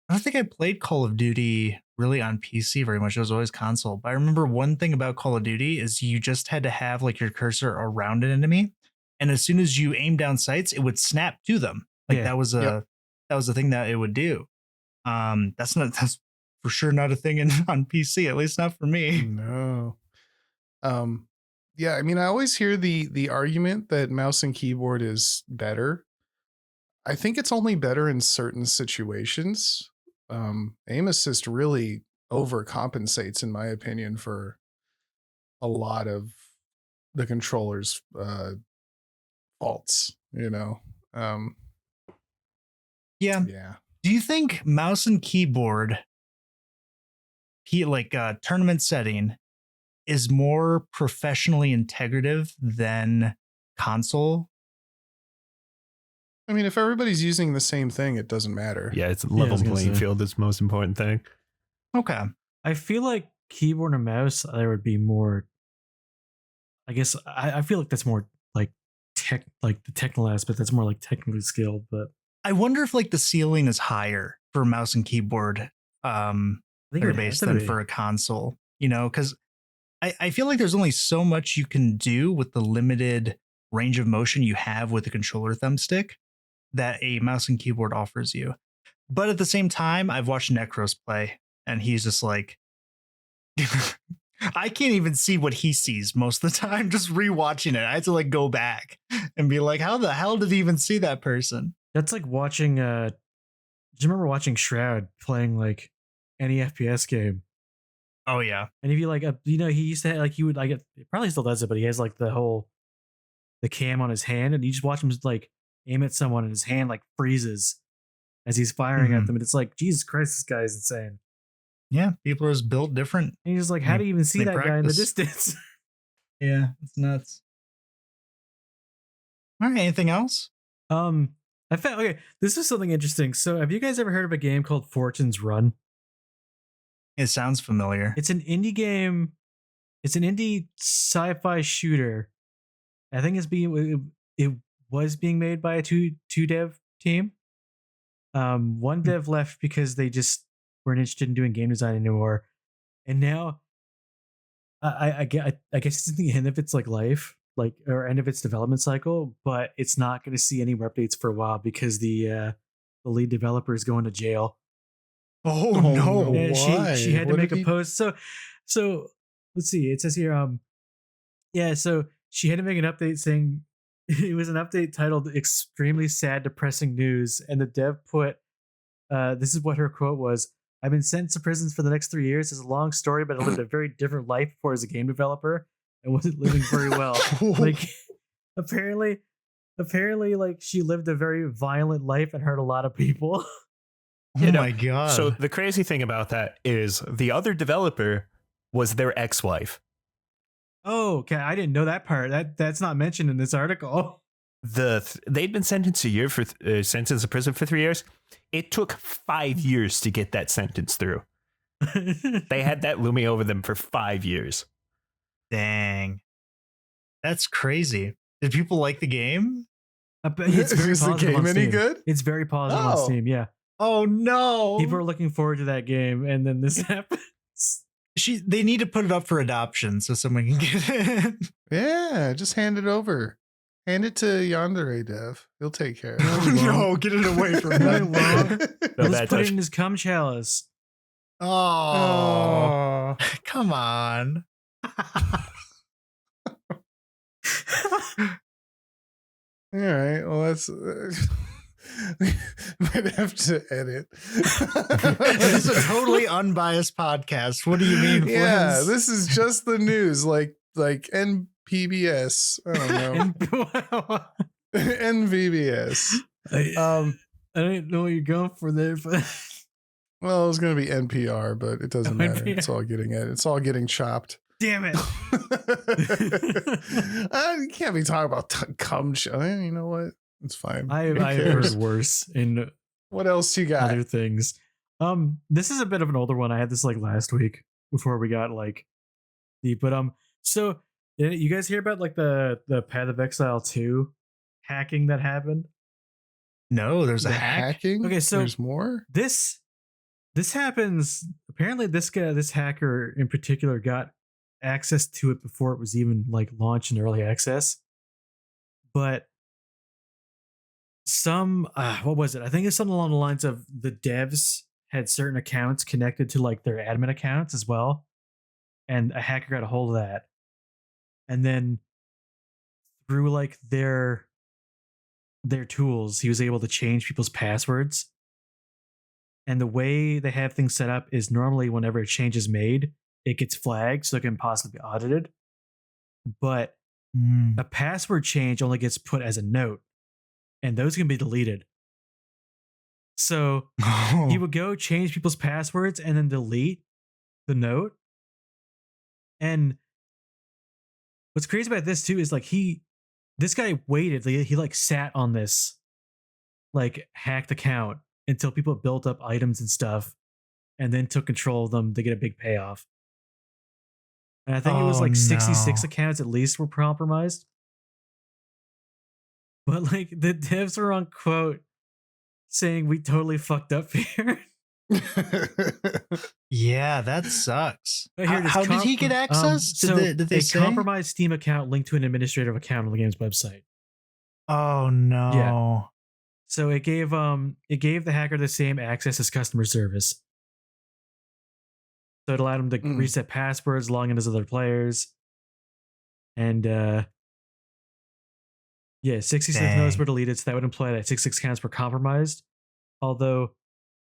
I don't think I played Call of Duty really on PC very much. It was always console. But I remember one thing about Call of Duty is you just had to have like your cursor around an enemy. And as soon as you aim down sights, it would snap to them. Like that was a thing that it would do. That's for sure not a thing on PC, at least not for me. No. Yeah, I mean, I always hear the argument that mouse and keyboard is better. I think it's only better in certain situations. Aim assist really overcompensates, in my opinion, for a lot of the controller's faults, Yeah. Do you think mouse and keyboard tournament setting is more professionally integrative than console? I mean, if everybody's using the same thing, it doesn't matter. Yeah, it's a level playing field is the most important thing. Okay. I feel like keyboard and mouse, there would be more. I guess I feel like that's more like the technical aspect. That's more like technically skilled. But I wonder if like the ceiling is higher for mouse and keyboard based than for a console. Because I feel like there's only so much you can do with the limited range of motion you have with a controller thumbstick that a mouse and keyboard offers you. But at the same time, I've watched Necros play, and he's just like, I can't even see what he sees most of the time. Just rewatching it, I had to like go back and be like, how the hell did he even see that person? That's like watching. Do you remember watching Shroud playing like any FPS game? Oh yeah. And if you like, he used to have, like, he would like it probably still does it, but he has like the cam on his hand, and you just watch him just like aim at someone, and his hand like freezes as he's firing at them, and it's like, Jesus Christ, this guy is insane. Yeah, people are just built different. And he's just like, how do you even see that guy in the distance? Yeah, it's nuts. All right, anything else? I found this is something interesting. So, have you guys ever heard of a game called Fortune's Run? It sounds familiar. It's an indie game. It's an indie sci-fi shooter. I think it was being made by a two dev team. One dev left because they just weren't interested in doing game design anymore, and now I guess it's in the end of its like life, like, or end of its development cycle, but it's not going to see any more updates for a while because the lead developer is going to jail. Oh no! And why? she had to What make did a he- post. So let's see. It says here, so she had to make an update saying it was an update titled "Extremely Sad, Depressing News," and the dev put, "This is what her quote was: I've been sent to prison for the next 3 years. It's a long story, but I lived a very different life before as a game developer and wasn't living very well. Like, apparently, like she lived a very violent life and hurt a lot of people." Oh my god! So the crazy thing about that is the other developer was their ex-wife. Oh, okay. I didn't know that part. That's not mentioned in this article. They'd been sentenced sentenced to prison for 3 years. It took 5 years to get that sentence through. They had that looming over them for 5 years. Dang, that's crazy. Did people like the game? It's very Is the positive game on any Steam. good? It's very positive on Oh. Steam. Yeah, Oh no! people are looking forward to that game, and then this happens. They need to put it up for adoption so someone can get it. Yeah, just hand it over. Hand it to Yandere Dev. He'll take care of it. Oh, no, get it away from No, me. he won't. No, Let's that put it touch. in his cum chalice. Oh, Oh. come on. All right. Well, that's Might have to edit. This is a totally unbiased podcast. What do you mean? Yeah, Fliz? this is just the news, like NPBS. I don't know. NVBS. I don't know what you're going for there, but Well, it was going to be NPR, but it doesn't matter. NPR. It's all getting chopped. damn it. You can't be talking about cum show. You know what? It's fine. I Who have cares? heard worse in What else you got? other things. This is a bit of an older one. I had this like last week before we got like deep. But so you guys hear about like the Path of Exile 2 hacking that happened? No, there's a The hack. hacking? Okay, so- there's more. This happens. Apparently, this hacker in particular got access to it before it was even like launched in early access. But some what was it? I think it's something along the lines of the devs had certain accounts connected to like their admin accounts as well, and a hacker got a hold of that, and then through like their tools, he was able to change people's passwords. And the way they have things set up is normally whenever a change is made, it gets flagged so it can possibly be audited. But a password change only gets put as a note, and those can be deleted. So he would go change people's passwords and then delete the note. And what's crazy about this too is like this guy waited, he like sat on this like hacked account until people built up items and stuff, and then took control of them to get a big payoff. And I think it was like 66 accounts at least were compromised. But like the devs were on quote saying we totally fucked up here. Yeah, that sucks. But here it is, How did he get access? So did they a say? compromised Steam account linked to an administrative account on the game's website. Oh no. Yeah. So it gave the hacker the same access as customer service. So it allowed him to reset passwords, log in as other players. And 66 notes were deleted, so that would imply that 66 accounts were compromised. Although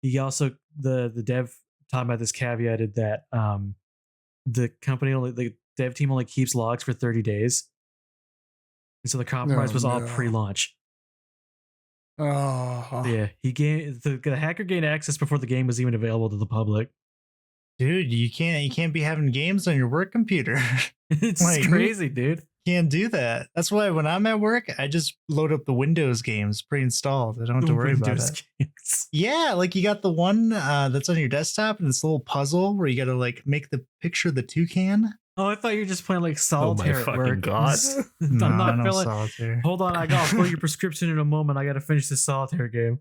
he also the dev talking about this caveated that the dev team only keeps logs for 30 days. And so the compromise was all pre-launch. Oh, Yeah, the hacker gained access before the game was even available to the public. Dude, you can't be having games on your work computer. It's Like, crazy, dude. Can't do that. That's why when I'm at work, I just load up the Windows games pre-installed. I don't have to worry about it. Games. Yeah, like you got the one that's on your desktop and this little puzzle where you got to like make the picture of the toucan. Oh, I thought you were just playing like solitaire at fucking work. God. I'm not no feeling. solitaire. Hold on, I'll fill your prescription in a moment. I got to finish this solitaire game.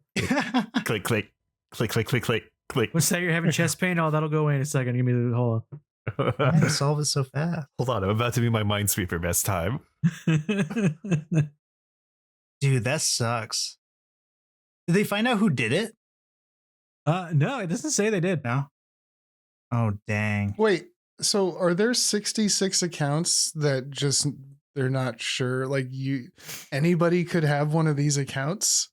Click, click, click, click, click, click, click. What's that? You're having chest pain? Oh, that'll go away in a second. Give me hold How solve it so fast? Hold on, I'm about to do my Minesweeper best time. on. Dude, that sucks. Did they find out who did it? No, it doesn't say they did. No. Oh, dang. wait. So are there 66 accounts that just they're not sure? Like anybody could have one of these accounts?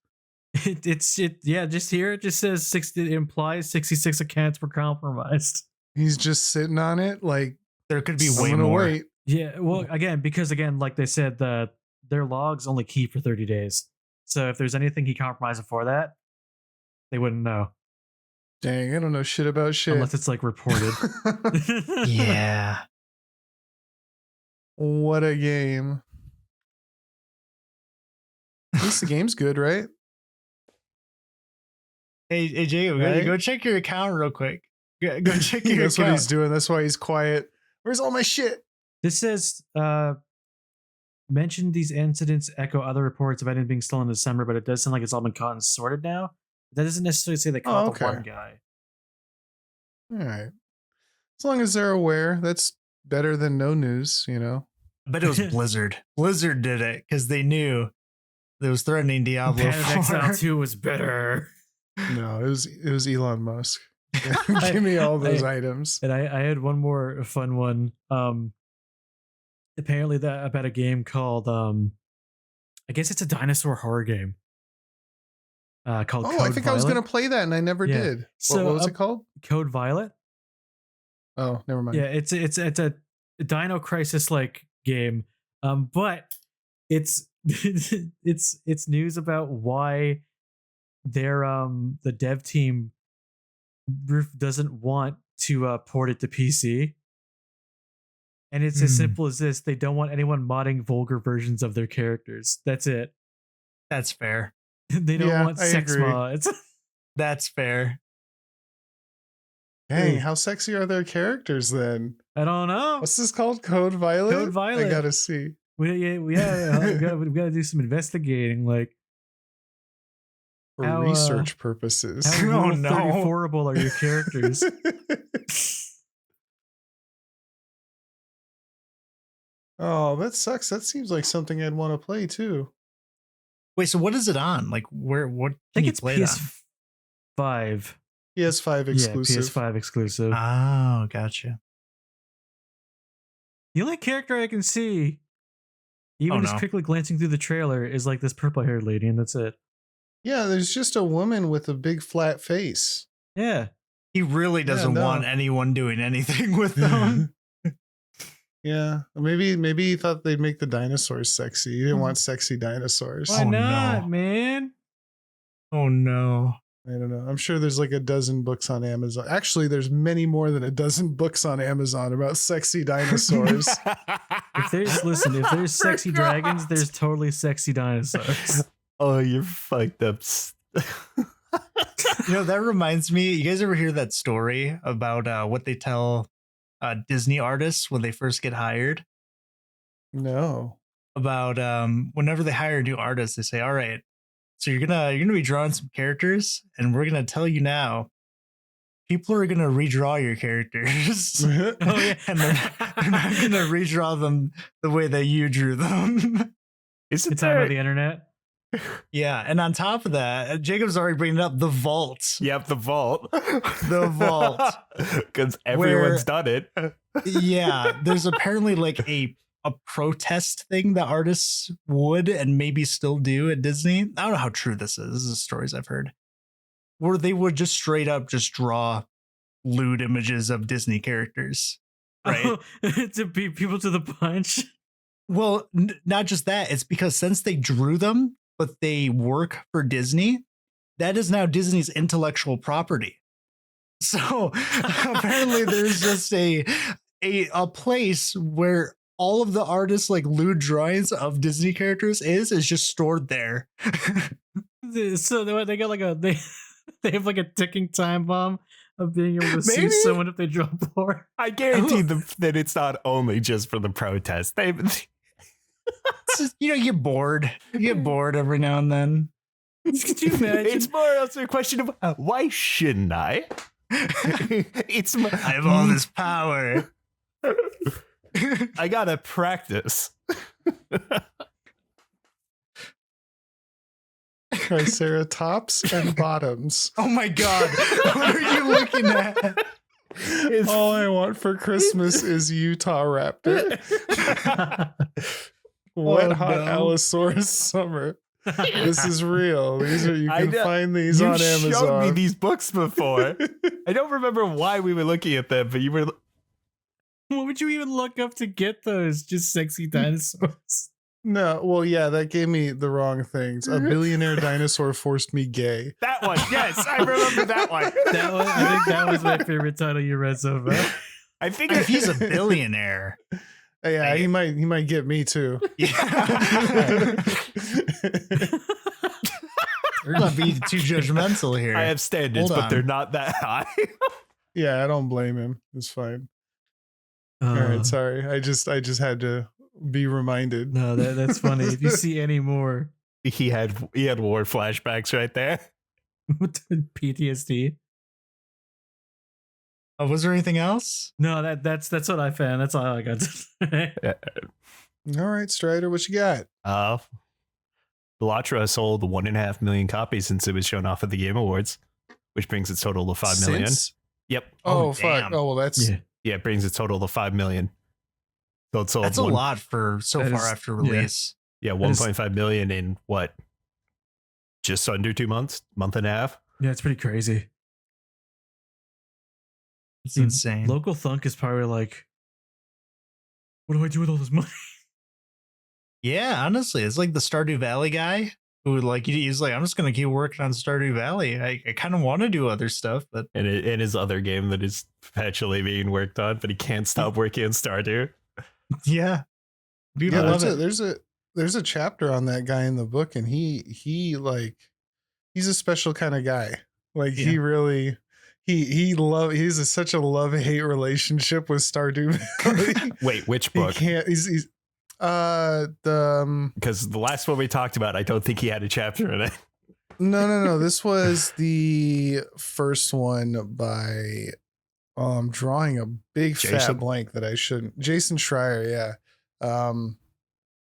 Yeah, just here it just says 60. It implies 66 accounts were compromised. He's just sitting on it. Like There could be I'm way gonna more. wait. Yeah, well, because like they said, their logs only keep for 30 days. So if there's anything he compromised before that, they wouldn't know Dang, I don't know shit about shit. unless it's like reported. Yeah. What a game. At least the game's good, right? Hey, Jacob, Right? go check your account real quick. Go check your That's what account. he's doing. That's why he's quiet. Where's all my shit? This says mentioned these incidents echo other reports of items being stolen in December, but it does sound like it's all been caught and sorted now. That doesn't necessarily say they caught the okay. one guy. All right. As long as they're aware, that's better than no news, But it was Blizzard. Blizzard did it because they knew it was threatening Diablo Path of Exile 4. 2 was better. No, it was Elon Musk. Give me all those items. And I had one more fun one. Apparently that about a game called I guess it's a dinosaur horror game. called Oh, Code I think I was Violet. going to play that and I never Yeah. did. So, what was it called? Code Violet. Oh, never mind. Yeah, it's a Dino Crisis like game, but it's it's news about why their the dev team doesn't want to port it to PC. And it's as simple as this: they don't want anyone modding vulgar versions of their characters. That's it. That's fair. They don't want I sex agree. mods. That's fair. Dang, how sexy are their characters then? I don't know. What's this called? Code Violet? Code Violet. I gotta see. We gotta do some investigating, like For How, research purposes. how Oh, Rule no. 34able are your characters? Oh, that sucks. That seems like something I'd want to play too. Wait, so what is it on? Like, what I can think you it's play it on? PS5. PS5 exclusive. Yeah, PS5 exclusive. Oh, gotcha. The only character I can see, even Oh, just no. quickly glancing through the trailer, is like this purple-haired lady, and that's it. Yeah, there's just a woman with a big flat face. Yeah. He really doesn't no. want anyone doing anything with them. Yeah, maybe he thought they'd make the dinosaurs sexy. He didn't want sexy dinosaurs. Why Oh, not, no. man? Oh no. I don't know. I'm sure there's like a dozen books on Amazon. Actually, there's many more than a dozen books on Amazon about sexy dinosaurs. If there's sexy dragons, there's totally sexy dinosaurs. Oh, you're fucked up. You know, that reminds me, you guys ever hear that story about what they tell Disney artists when they first get hired? No. About whenever they hire a new artist, they say, all right, so you're gonna be drawing some characters, and we're gonna tell you now, people are gonna redraw your characters. Oh yeah. And they're not gonna redraw them the way that you drew them. Isn't It's time there? of the internet. Yeah, and on top of that, Jacob's already bringing up the vault. Yep, the vault. The vault. Because everyone's Where- done it. Yeah, there's apparently like a protest thing that artists would and maybe still do at Disney. I don't know how true this is. This is stories I've heard. Where they would just straight up just draw lewd images of Disney characters. Right. To beat people to the punch. Well, not just that. It's because since they drew them, but they work for Disney, that is now Disney's intellectual property. So apparently there's just a place where all of the artists like lewd drawings of Disney characters is just stored there. So they got like they have like a ticking time bomb of being able to Maybe. sue someone if they draw porn. I guarantee them that it's not only just for the protest. It's just, you know, you get bored. You get bored every now and then. Could you imagine? It's more also a question of why shouldn't I? It's I have all this power. I gotta practice. Triceratops and bottoms. Oh my god. What are you looking at? All I want for Christmas is Utah Raptor. Wet Oh, hot no. Allosaurus summer. This is real. These are you I can know. find these You've on Amazon. showed me these books before. I don't remember why we were looking at them, but you were. What would you even look up to get those? Just sexy dinosaurs. No, well, yeah, that gave me the wrong things. A billionaire dinosaur forced me gay. That one, yes, I remember that one. That one, I think that was my favorite title you read so far. I think If he's a billionaire. Yeah, he might get me too. Yeah. We're gonna be too judgmental here. I have standards, Hold but on. they're not that high. Yeah, I don't blame him. It's fine. All Uh, right, sorry. I just had to be reminded. No, that's funny. If you see any more He had war flashbacks right there. PTSD. Was there anything else? No, that's what I found. That's all I got. All right, Strider, what you got? Belatra sold 1.5 million copies since it was shown off at the Game Awards, which brings its total to 5 million. Since? Yep. Oh, Oh, fuck. damn. Oh, well, that's Yeah. Yeah, it brings its total to 5 million. So it sold That's a lot for so That far is- after yeah. release. Yeah, That is- 1.5 million in what? just under 2 months, month and a half. Yeah, it's pretty crazy. It's insane. Local Thunk is probably like, what do I do with all this money? Yeah, honestly, it's like the Stardew Valley guy who like he's like, I'm just gonna keep working on Stardew Valley. I kind of want to do other stuff, but And in his other game that is perpetually being worked on, but he can't stop working on Stardew. yeah, people Yeah, love it. there's a chapter on that guy in the book, and he like he's a special kind of guy. Like he really he's such a love-hate relationship with Stardew Valley. Wait, which He book? can't he's Because the last one we talked about, I don't think he had a chapter in it. no. This was the first one by I'm drawing a big Jason? fat blank that I shouldn't. Jason Schreier, yeah.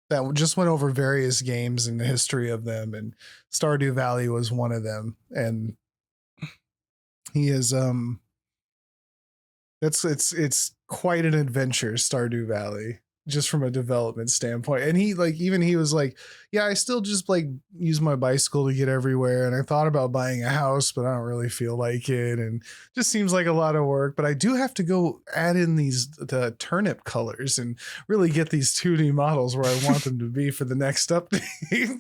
That just went over various games and the history of them, and Stardew Valley was one of them. And he is it's quite an adventure, Stardew Valley, just from a development standpoint. And he was like, yeah, I still just like use my bicycle to get everywhere, and I thought about buying a house, but I don't really feel like it, and just seems like a lot of work. But I do have to go add in the turnip colors and really get these 2D models where I want them to be for the next update.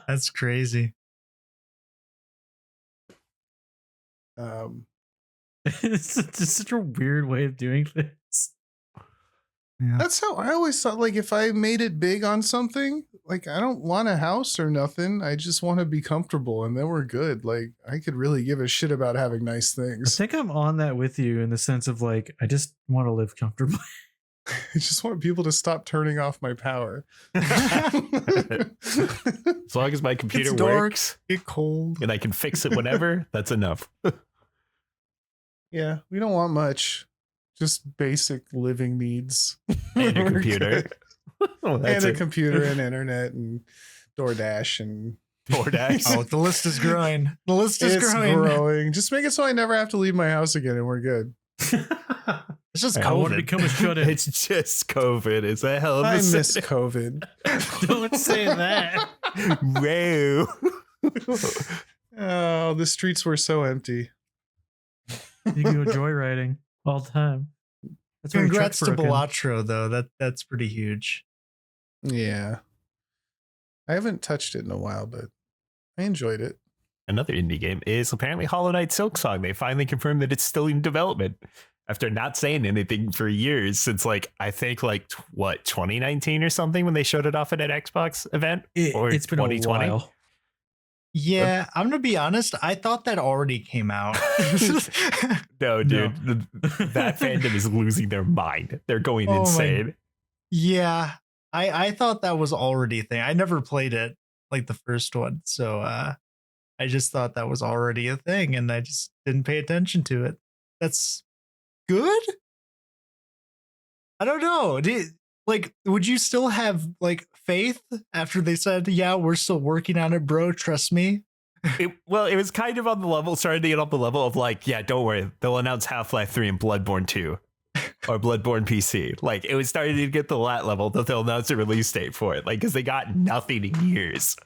That's crazy. It's just such a weird way of doing things. Yeah. That's how I always thought. Like, if I made it big on something, like, I don't want a house or nothing. I just want to be comfortable, and then we're good. Like, I could really give a shit about having nice I things. think I'm on that with you in the sense of like, I just want to live comfortably. I just want people to stop turning off my power. As long as my computer It's dark, works get cold. and I can fix it whenever, that's enough. Yeah, we don't want much. Just basic living needs. And a We're computer. good. Oh, that's And a it. computer and internet and DoorDash and DoorDash. Oh, the list is growing. The list is it's growing. growing. Just make it so I never have to leave my house again, and we're good. It's just I want to COVID. become a shut-in. It's just COVID. It's a hell of a I miss sin. COVID. Don't say that. Wow. Oh, the streets were so empty. You can go joyriding all the time. That's why your Congrats to truck's broken. Balatro, though. That's pretty huge. Yeah. I haven't touched it in a while, but I enjoyed it. Another indie game is apparently Hollow Knight Silksong. They finally confirmed that it's still in development after not saying anything for years since, like, I think, like, 2019 or something when they showed it off at an Xbox event? Or It's been 2020? a while. Yeah, I'm gonna be honest. I thought that already came out. No, dude. That fandom is losing their mind. They're going Oh my- insane. Yeah, I thought that was already a thing. I never played it like the first one, so I just thought that was already a thing, and I just didn't pay attention to it. That's good. I don't know. Would you still have like faith after they said, "Yeah, we're still working on it, bro. Trust me." It was kind of on the level, starting to get on the level of like, yeah, don't worry. They'll announce Half-Life 3 and Bloodborne 2 or Bloodborne PC. Like, it was starting to get to that level that they'll announce a release date for it. Like, because they got nothing in years.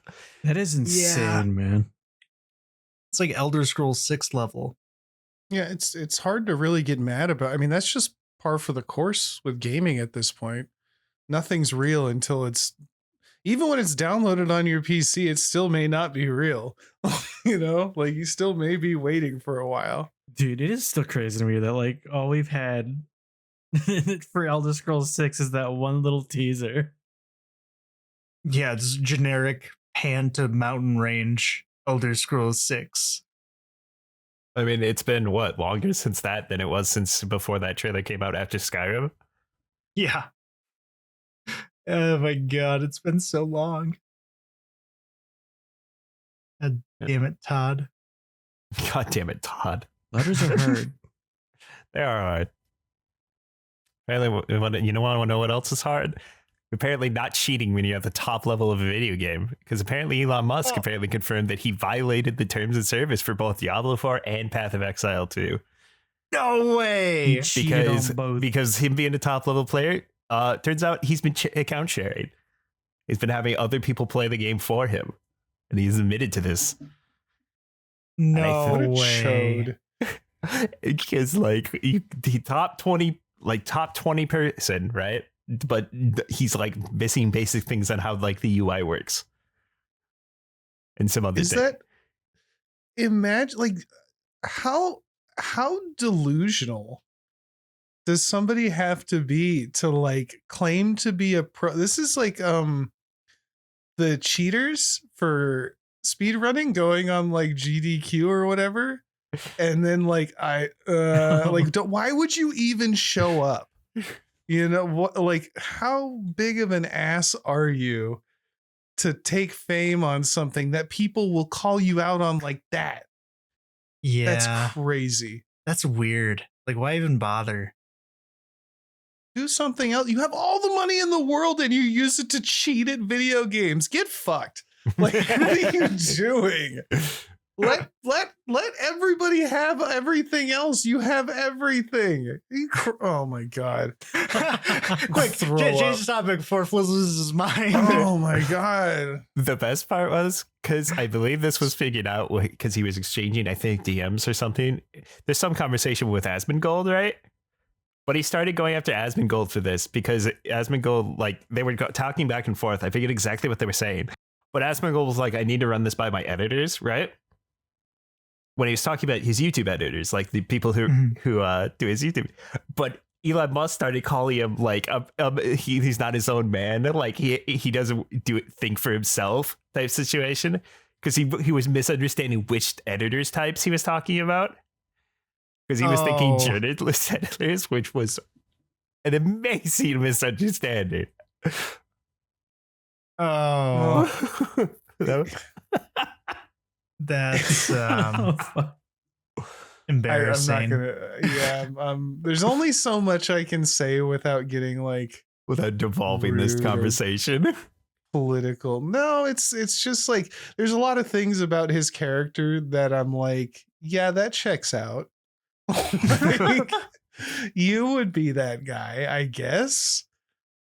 That is insane, man. It's like Elder Scrolls 6 level. Yeah, it's hard to really get mad about. I mean, that's just par for the course with gaming at this point. Nothing's real until it's, even when it's downloaded on your PC, it still may not be real. You know, like you still may be waiting for a while. Dude, it is still crazy to me that like all we've had for Elder Scrolls 6 is that one little teaser. Yeah, it's generic hand to mountain range Elder Scrolls 6. I mean, it's been what, longer since that than it was since before that trailer came out after Skyrim? Yeah. Oh my god, it's been so long. God damn it, Todd. God damn it, Todd. Letters are hard. They are hard. Apparently, you want to know what else is hard? Apparently not cheating when you're at the top level of a video game. Because apparently Elon Musk apparently confirmed that he violated the terms of service for both Diablo 4 and Path of Exile 2. No way. He cheated on both. Because him being a top level player, turns out he's been account sharing. He's been having other people play the game for him. and he's admitted to this. No What a way. chode. Because like he top 20 person, right? But he's like missing basic things on how like the UI works and some other Is things. that imagine like how delusional does somebody have to be to like claim to be a pro? This is like the cheaters for speedrunning going on like GDQ or whatever. And then like why would you even show up? You know what, like how big of an ass are you to take fame on something that people will call you out on like that? Yeah, That's crazy. that's weird. Like, why even bother? Do something else. You have all the money in the world and you use it to cheat at video games. Get fucked. Like, what are you doing? Let everybody have everything else. You have everything. Oh my god. Quick, Throw change up. the topic before Fliz loses his mind. Oh my god. The best part was because I believe this was figured out because he was exchanging, I think, DMs or something. There's some conversation with Asmongold, right? But he started going after Asmongold for this because Asmongold, like, they were talking back and forth. I figured exactly what they were saying. But Asmongold was like, I need to run this by my editors, right? When he was talking about his YouTube editors, like the people who do his YouTube. But Elon Musk started calling him like he's not his own man, like he doesn't think for himself type situation, because he was misunderstanding which editors types he was talking about, because he was thinking journalist editors, which was an amazing misunderstanding. Oh, that's embarrassing. I'm not gonna. There's only so much I can say without getting like Without devolving this rude or conversation. political. No, it's just like there's a lot of things about his character that I'm like, yeah, that checks out. Like, you would be that guy, I guess.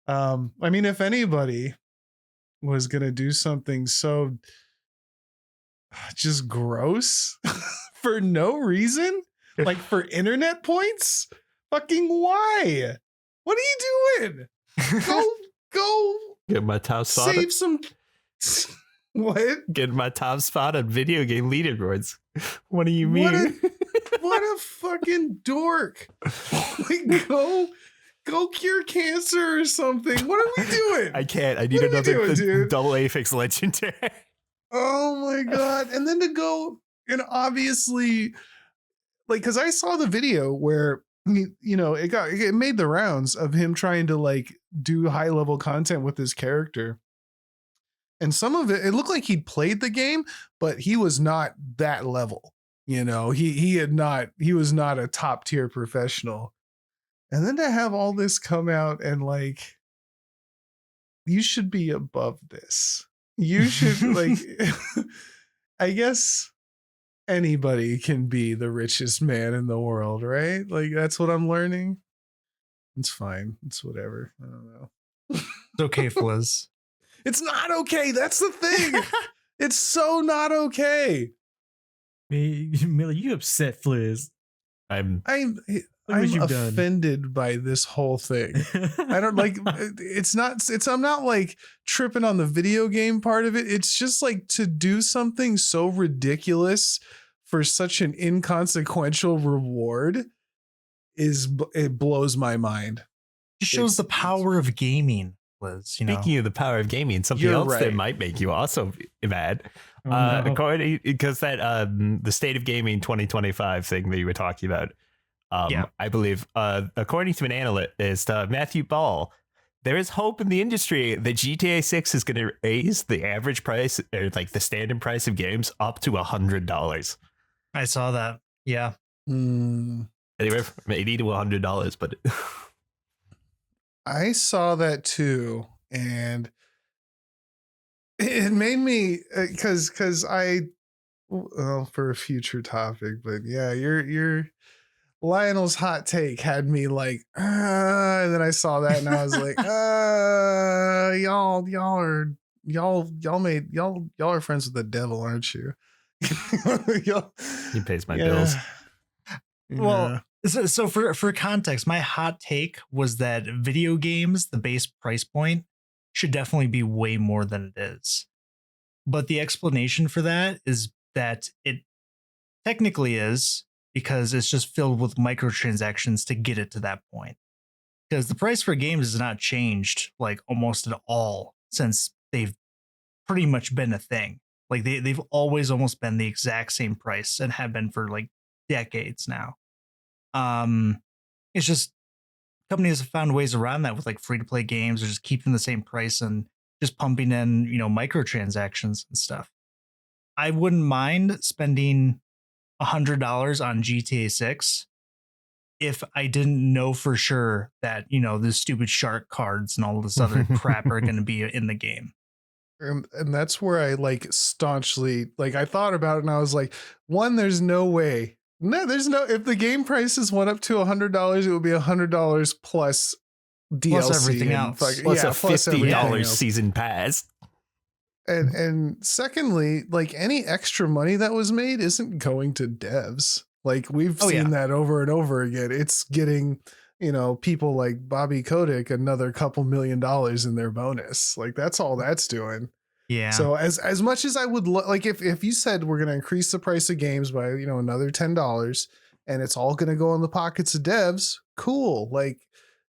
I mean, if anybody was gonna do something so just gross for no reason, like for internet points, fucking why? What are you doing? Go Get my top spot. save some. What? Get my top spot on video game leaderboards. What do you mean? What a fucking dork. Like, go cure cancer or something. What are we doing? I can't. I need What are we another doing, dude? double Aphex legendary. Oh my god. And then to go and obviously, like, because I saw the video where it made the rounds of him trying to like do high level content with his character. And some of it looked like he'd played the game, but he was not that level. He was not a top tier professional. And then to have all this come out and like, you should be above this. You should like, I guess anybody can be the richest man in the world, right? Like, that's what I'm learning. It's fine. It's whatever. I don't know. It's okay, Fliz. It's not okay. That's the thing. It's so not okay. Miller, you upset Fliz. I'm I'm Look what you've done. offended by this whole thing. I don't like I'm not like tripping on the video game part of it. It's just like to do something so ridiculous for such an inconsequential reward it blows my mind. It shows the power of gaming, Liz. speaking of the power of gaming, something You're else right. that might make you also mad. Oh, no. According, because that the State of Gaming 2025 thing that you were talking about, I believe, according to an analyst, Matthew Ball, there is hope in the industry that GTA 6 is going to raise the average price, or like the standard price of games, up to $100. I saw that. Yeah. Anywhere from $80 to $100, but I saw that too, and it made me because for a future topic, but yeah, your Lionel's hot take had me like, and then I saw that and I was like, y'all are y'all are friends with the devil, aren't you? He pays my bills. Well, so for context, my hot take was that video games, the base price point, should definitely be way more than it is. But the explanation for that is that it technically is because it's just filled with microtransactions to get it to that point. Because the price for games has not changed like almost at all since they've pretty much been a thing. Like they've always almost been the exact same price and have been for like decades now. It's just companies have found ways around that with like free to play games or just keeping the same price and just pumping in, microtransactions and stuff. I wouldn't mind spending $100 on GTA 6 if I didn't know for sure that, the stupid shark cards and all this other crap are going to be in the game. And that's where I like staunchly, like I thought about it and I was like, one, there's no way. No, there's no, if the game prices went up to $100, it would be $100 plus DLC. Plus everything else. Plus a $50 season pass. And secondly, like any extra money that was made isn't going to devs. Like we've seen that over and over again. It's getting, people like Bobby Kotick another couple $1 million in their bonus. Like that's all that's doing. Yeah. So as much as I would like, if you said we're going to increase the price of games by, another $10 and it's all going to go in the pockets of devs, cool. Like,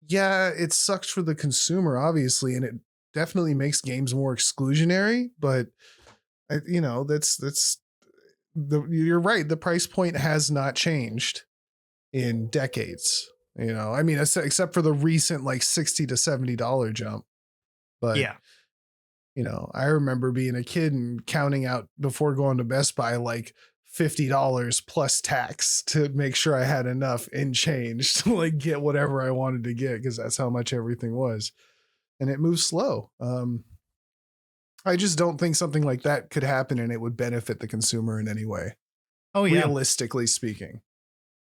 yeah, it sucks for the consumer, obviously. And it definitely makes games more exclusionary, but you're right. The price point has not changed in decades, I mean, except for the recent like $60 to $70 jump. But yeah. I remember being a kid and counting out before going to Best Buy, like $50 plus tax to make sure I had enough in change to like get whatever I wanted to get. Cause that's how much everything was. And it moves slow. I just don't think something like that could happen and it would benefit the consumer in any way. Oh yeah. Realistically speaking.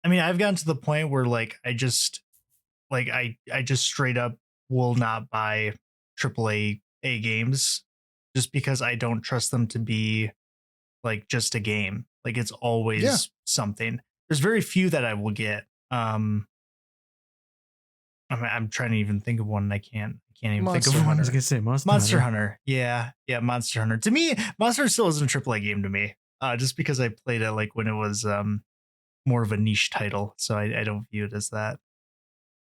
I mean, I've gotten to the point where like, I just straight up will not buy AAA games just because I don't trust them to be like just a game. Like it's always something. There's very few that I will get. I'm trying to even think of one and I can't even Monster think of one. Hunter. I was gonna say Monster Hunter. Yeah, Monster Hunter. To me, Monster Hunter still isn't a AAA game to me. Just because I played it like when it was more of a niche title, so I don't view it as that.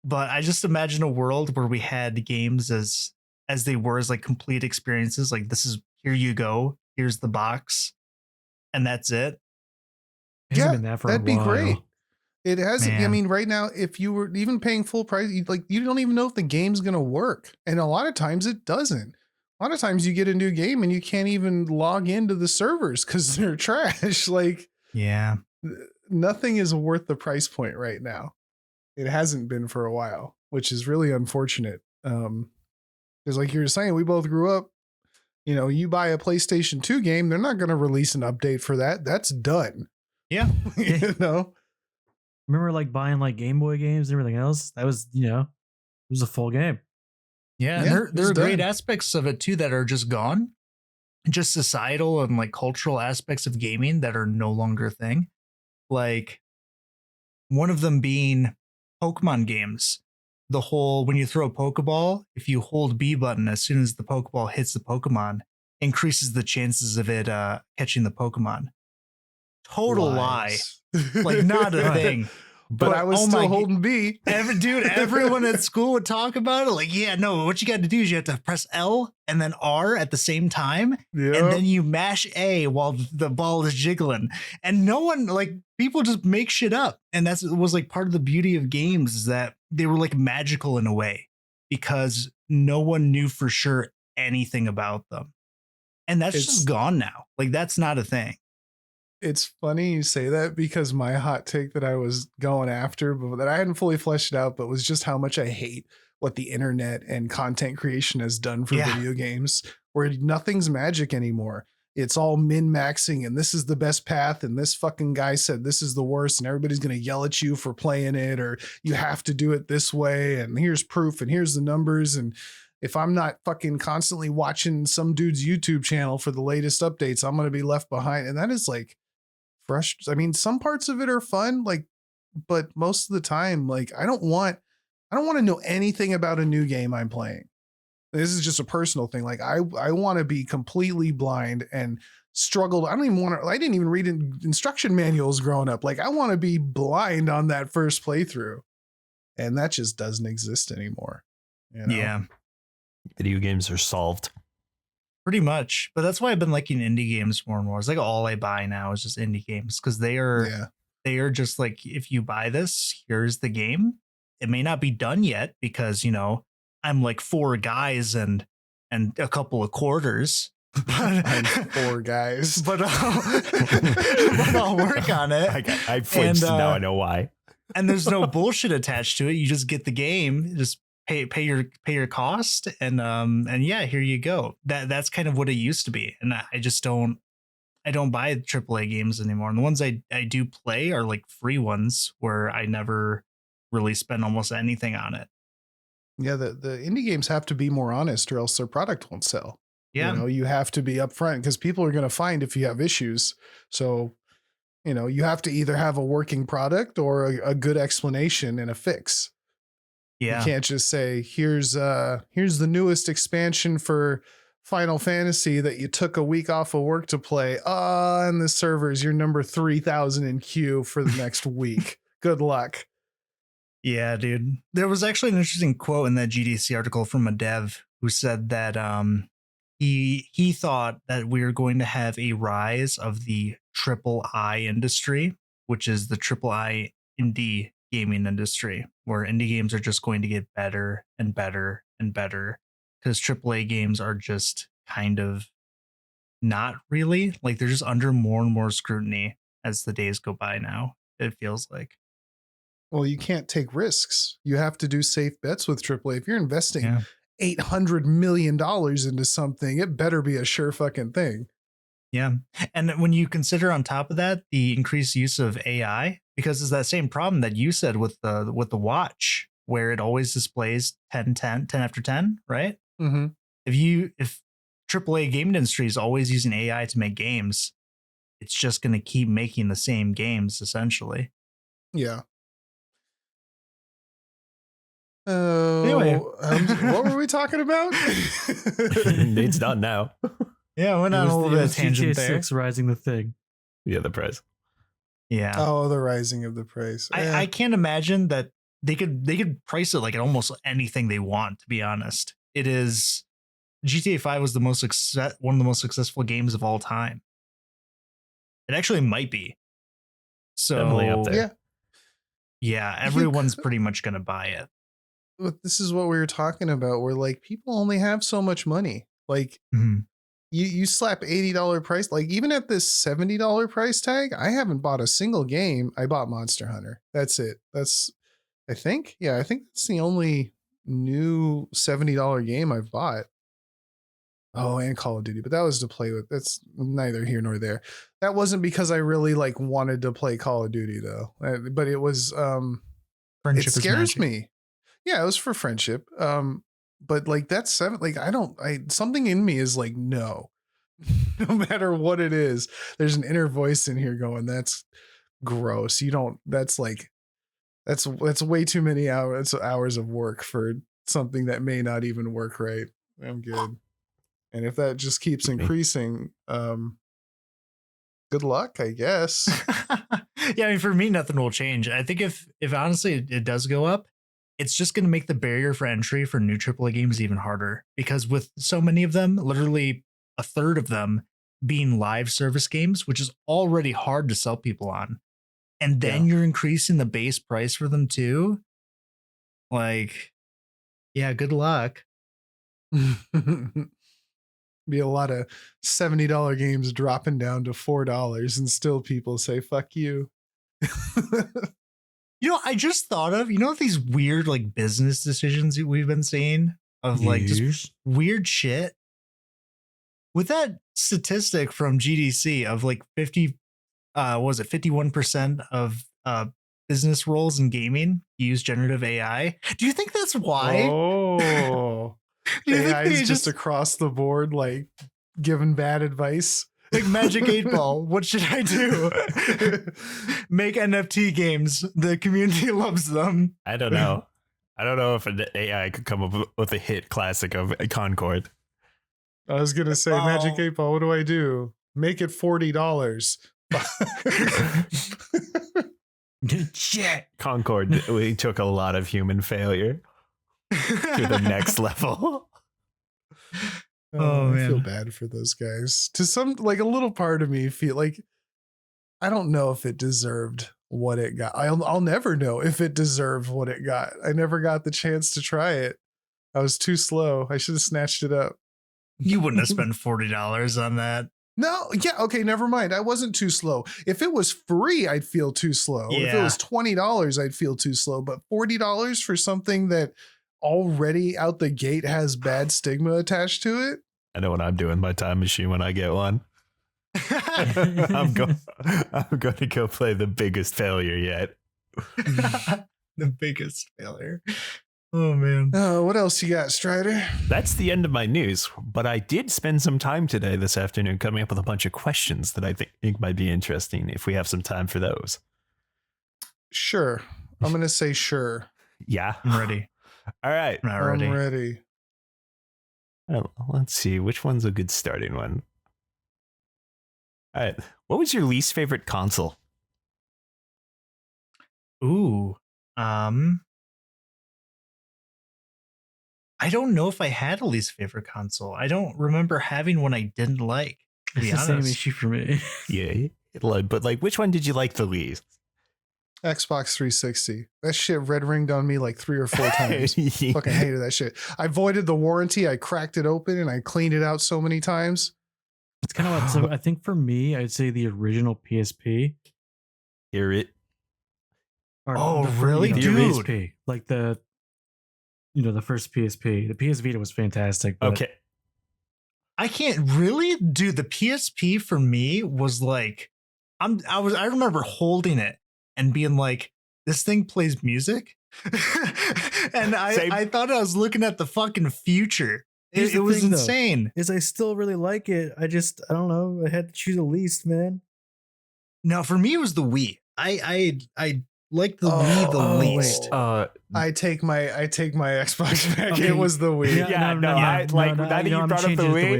But I just imagine a world where we had games as they were as like complete experiences. Like this is, here you go, here's the box, and that's it. It hasn't been that for that'd a be while. great. It hasn't. I Man. mean, right now, if you were even paying full price, you don't even know if the game's going to work. And a lot of times it doesn't. A lot of times you get a new game and you can't even log into the servers because they're trash. Like, Yeah. nothing is worth the price point right now. It hasn't been for a while, which is really unfortunate. Because like you were saying, we both grew up, you buy a PlayStation 2 game, they're not going to release an update for that. That's done. Yeah. Remember like buying like Game Boy games and everything else? That was, it was a full game. Yeah. Yeah, There it's are great done. aspects of it too that are just gone. Just societal and like cultural aspects of gaming that are no longer a thing. Like one of them being Pokemon games. The whole, when you throw a Pokeball, if you hold B button as soon as the Pokeball hits the Pokemon, increases the chances of it catching the Pokemon. Total lie. Like not a thing. But I was still holding B. Everyone at school would talk about it. Like, yeah, no, what you got to do is you have to press L and then R at the same time. Yeah. And then you mash A while the ball is jiggling. And no one, like, people just make shit up. And it was like part of the beauty of games is that they were like magical in a way because no one knew for sure anything about them. And that's just gone now. Like, that's not a thing. It's funny you say that because my hot take that I was going after, but that I hadn't fully fleshed it out, but was just how much I hate what the internet and content creation has done for video games, where nothing's magic anymore. It's all min-maxing and this is the best path. And this fucking guy said this is the worst and everybody's going to yell at you for playing it, or you have to do it this way. And here's proof and here's the numbers. And if I'm not fucking constantly watching some dude's YouTube channel for the latest updates, I'm going to be left behind. And that is like frustrating. I mean, some parts of it are fun, like, but most of the time, like, I don't want to know anything about a new game I'm playing. This is just a personal thing. Like I want to be completely blind and struggled. I didn't even read instruction manuals growing up. Like I want to be blind on that first playthrough. And that just doesn't exist anymore. You know? Yeah, Video games are solved. pretty much. But that's why I've been liking indie games more and more. It's like all I buy now is just indie games because they are just like, if you buy this, here's the game. It may not be done yet because, you know, I'm like 4 guys and a couple of quarters. I'm 4 guys. But I'll work on it. I flinched. Now I know why. And there's no bullshit attached to it. You just get the game, just pay your cost, and yeah, here you go. That's kind of what it used to be. And I just don't buy AAA games anymore. And the ones I do play are like free ones where I never really spend almost anything on it. Yeah, the indie games have to be more honest or else their product won't sell. Yeah. You know, you have to be upfront because people are going to find if you have issues. So, you know, you have to either have a working product or a good explanation and a fix. Yeah. You can't just say, here's the newest expansion for Final Fantasy that you took a week off of work to play. And the servers, you're number 3,000 in queue for the next week. Good luck. Yeah, dude. There was actually an interesting quote in that GDC article from a dev who said that he thought that we were going to have a rise of the AAA industry, which is the AAA indie gaming industry, where indie games are just going to get better and better and better because AAA games are just kind of not really, like, they're just under more and more scrutiny as the days go by now, it feels like. Well, you can't take risks. You have to do safe bets with AAA. If you're investing $800 million into something, it better be a sure fucking thing. Yeah. And when you consider on top of that, the increased use of AI, because it's that same problem that you said with the watch, where it always displays 10 after 10, right? Mm-hmm. If AAA game industry is always using AI to make games, it's just going to keep making the same games essentially. Yeah. Anyway. What were we talking about? Nate's done now. Yeah, I went on a little bit of tangent GTA there. 6 Rising the Thing. Yeah, the price. Yeah. Oh, the rising of the price. I can't imagine that they could price it like at almost anything they want, to be honest. It is GTA 5 was one of the most successful games of all time. It actually might be. So Definitely up there. Yeah, everyone's pretty much gonna buy it. But this is what we were talking about, where like people only have so much money. Like you slap $80 price, like even at this $70 price tag, I haven't bought a single game. I bought Monster Hunter. That's it. I think that's the only new $70 game I've bought. Oh, and Call of Duty, but that was to play with. That's neither here nor there. That wasn't because I really like wanted to play Call of Duty though. But it was Friendship it scares me. Yeah, it was for friendship. But like that's 7, like something in me is like, no, no matter what it is, there's an inner voice in here going, that's gross. That's way too many hours of work for something that may not even work right. I'm good. And if that just keeps increasing, good luck, I guess. Yeah, I mean, for me, nothing will change. I think if honestly it does go up, it's just going to make the barrier for entry for new AAA games even harder, because with so many of them, literally a third of them being live service games, which is already hard to sell people on. And then you're increasing the base price for them too. Like, yeah, good luck. Be a lot of $70 games dropping down to $4 and still people say, fuck you. You know, I just thought of, these weird like business decisions that we've been seeing of like just weird shit. With that statistic from GDC of like 51% of business roles in gaming use generative AI. Do you think that's why? Oh, Do you think AI they is just across the board, like giving bad advice. like Magic 8 Ball? What should I do? Make NFT games. The community loves them. I don't know. I don't know if an AI could come up with a hit classic of Concord. I was gonna say Magic 8 Ball. What do I do? Make it $40. Shit. Concord, we took a lot of human failure to the next level. Oh, I feel man. bad for those guys. To some, like a little part of me feel like I don't know if it deserved what it got. I'll never know if it deserved what it got. I never got the chance to try it. I was too slow. I should have snatched it up. You wouldn't have spent $40 on that. No, yeah, okay, never mind. I wasn't too slow. If it was free, I'd feel too slow. If it Yeah. was $20, I'd feel too slow. But $40 for something that already out the gate has bad stigma attached to it? I know what I'm doing with my time machine when I get one. I'm going to go play the biggest failure yet. The biggest failure. Oh, man. What else you got, Strider? That's the end of my news, but I did spend some time today, this afternoon, coming up with a bunch of questions that I think might be interesting if we have some time for those. Sure. I'm going to say sure. Yeah. I'm ready. All right. I'm not ready. I'm ready. Let's see. Which one's a good starting one? All right. What was your least favorite console? Ooh. I don't know if I had a least favorite console. I don't remember having one I didn't like. To be It's the same honest. issue for me. Yeah. But like, which one did you like the least? Xbox 360. That shit red ringed on me like 3 or 4 times. Fucking hated that shit. I voided the warranty. I cracked it open and I cleaned it out so many times. It's kind of like, so I think for me, I'd say the original PSP. Hear it. Or Oh, the really? the Dude. PSP. Like the first PSP. The PS Vita was fantastic. But Okay. I can't really do the PSP for me was like I remember holding it and being like, this thing plays music. And Same. I thought I was looking at the fucking future. Here's It the was thing, though. insane. Is I still really like it. I don't know. I had to choose the least, man. No, for me it was the Wii. I liked the Wii the oh, least. I take my Xbox back. Okay. It was the Wii. Yeah, no, I- like, now that you I'm brought up the changing it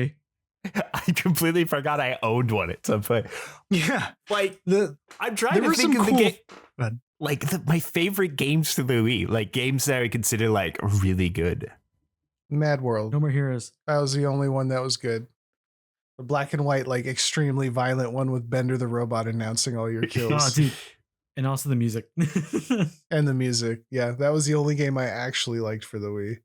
to Wii, I completely forgot I owned one at some point. Yeah. Like, The I'm trying There to were think some of the cool- game. Go ahead. Like my favorite games to the Wii, like games that I consider like really good. Mad World. No More Heroes. That was the only one that was good. The black and white, like extremely violent one with Bender the robot announcing all your Oh, kills. dude. And also the music. And the music. Yeah, that was the only game I actually liked for the Wii.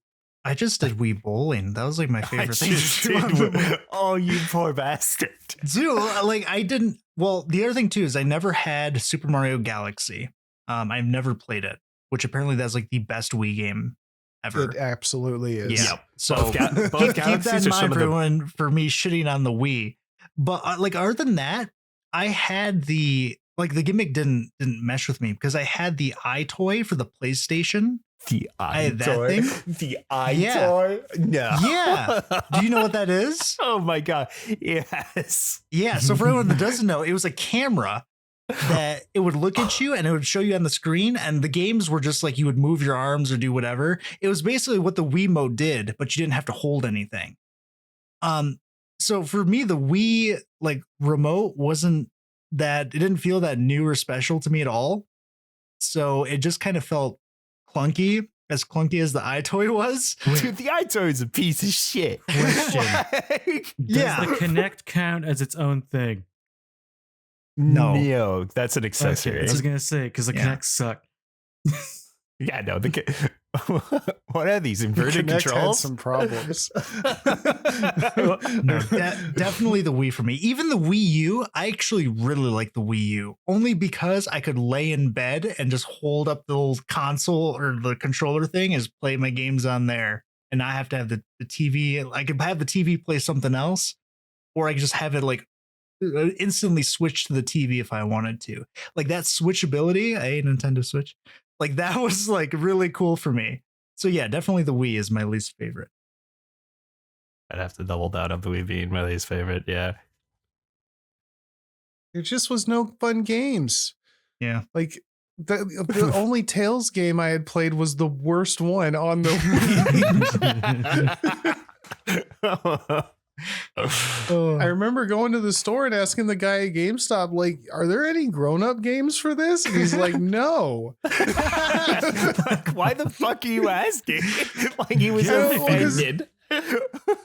I just did Wii bowling. That was like my favorite thing. just to do on the did- Wii. oh, you poor bastard. Dude, like I didn't. Well, the other thing too is I never had Super Mario Galaxy. I've never played it, which apparently that's like the best Wii game ever. It absolutely is. Yeah. So Both keep that Galaxies in are some mind of the for me shitting on the Wii. But like other than that, I had the gimmick didn't mesh with me because I had the iToy for the PlayStation. The I had that toy. thing? The eye Yeah. toy. No. Yeah. Do you know what that is? Oh my god. Yes. Yeah. So for anyone that doesn't know, it was a camera that it would look at you and it would show you on the screen. And the games were just like you would move your arms or do whatever. It was basically what the Wiimote did, but you didn't have to hold anything. So for me, the Wii like remote wasn't that it didn't feel that new or special to me at all. So it just kind of felt clunky as the iToy was. Dude, the eye toy is a piece of shit. Question. Like, Does Yeah. the Kinect count as its own thing? No. No, that's an Okay, accessory. I was gonna say because the Yeah. Kinects suck. Yeah, no. What are these The inverted Kinect had controls? some problems. No, definitely the Wii for me. Even the Wii U, I actually really like the Wii U only because I could lay in bed and just hold up the little console or the controller thing and just play my games on there. And not have to have the TV. I could have the TV play something else, or I could just have it like instantly switch to the TV if I wanted to. Like that switchability, a Nintendo Switch, like that was like really cool for me. So yeah, definitely the Wii is my least favorite. I'd have to double down on Blue being my least favorite. Yeah. There just was no fun games. Yeah. Like the only Tales game I had played was the worst one on the Wii. I remember going to the store and asking the guy at GameStop, like, are there any grown-up games for this? And he's like, no. Like, why the fuck are you asking? Like he was offended.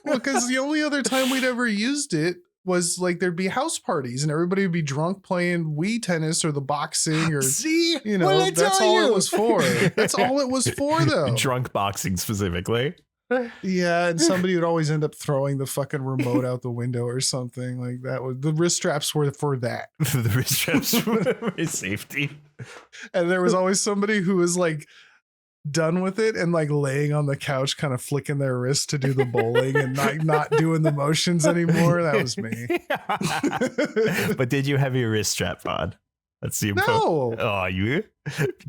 Well, because the only other time we'd ever used it was like there'd be house parties and everybody would be drunk playing Wii tennis or the boxing or See, you know, that's all it was for. That's all it was for though. Drunk boxing specifically. Yeah, and somebody would always end up throwing the fucking remote out the window or something like that. Was the wrist straps were for that. The wrist straps for safety. And there was always somebody who was like done with it and like laying on the couch kind of flicking their wrist to do the bowling and like not doing the motions anymore. That was me. But did you have your wrist strap on? That's the info. No. Oh, you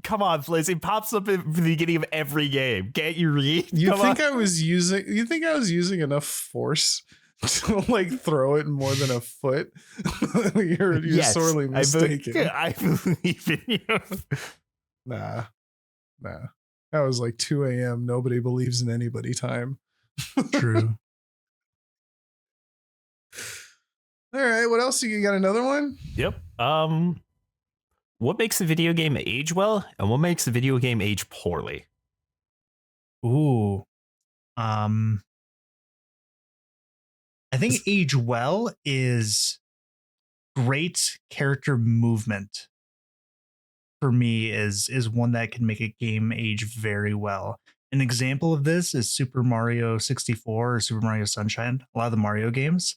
come on, Fliz. It pops up at the beginning of every game. Can't you read? You think I was using enough force to like throw it more than a foot? You're Yes, sorely mistaken. I believe in you. Nah. That was like 2 a.m. Nobody believes in anybody time. True. All right, what else? You got another one? Yep. What makes a video game age well, and what makes a video game age poorly? Ooh. I think age well is great character movement. For me, is one that can make a game age very well. An example of this is Super Mario 64 or Super Mario Sunshine. A lot of the Mario games,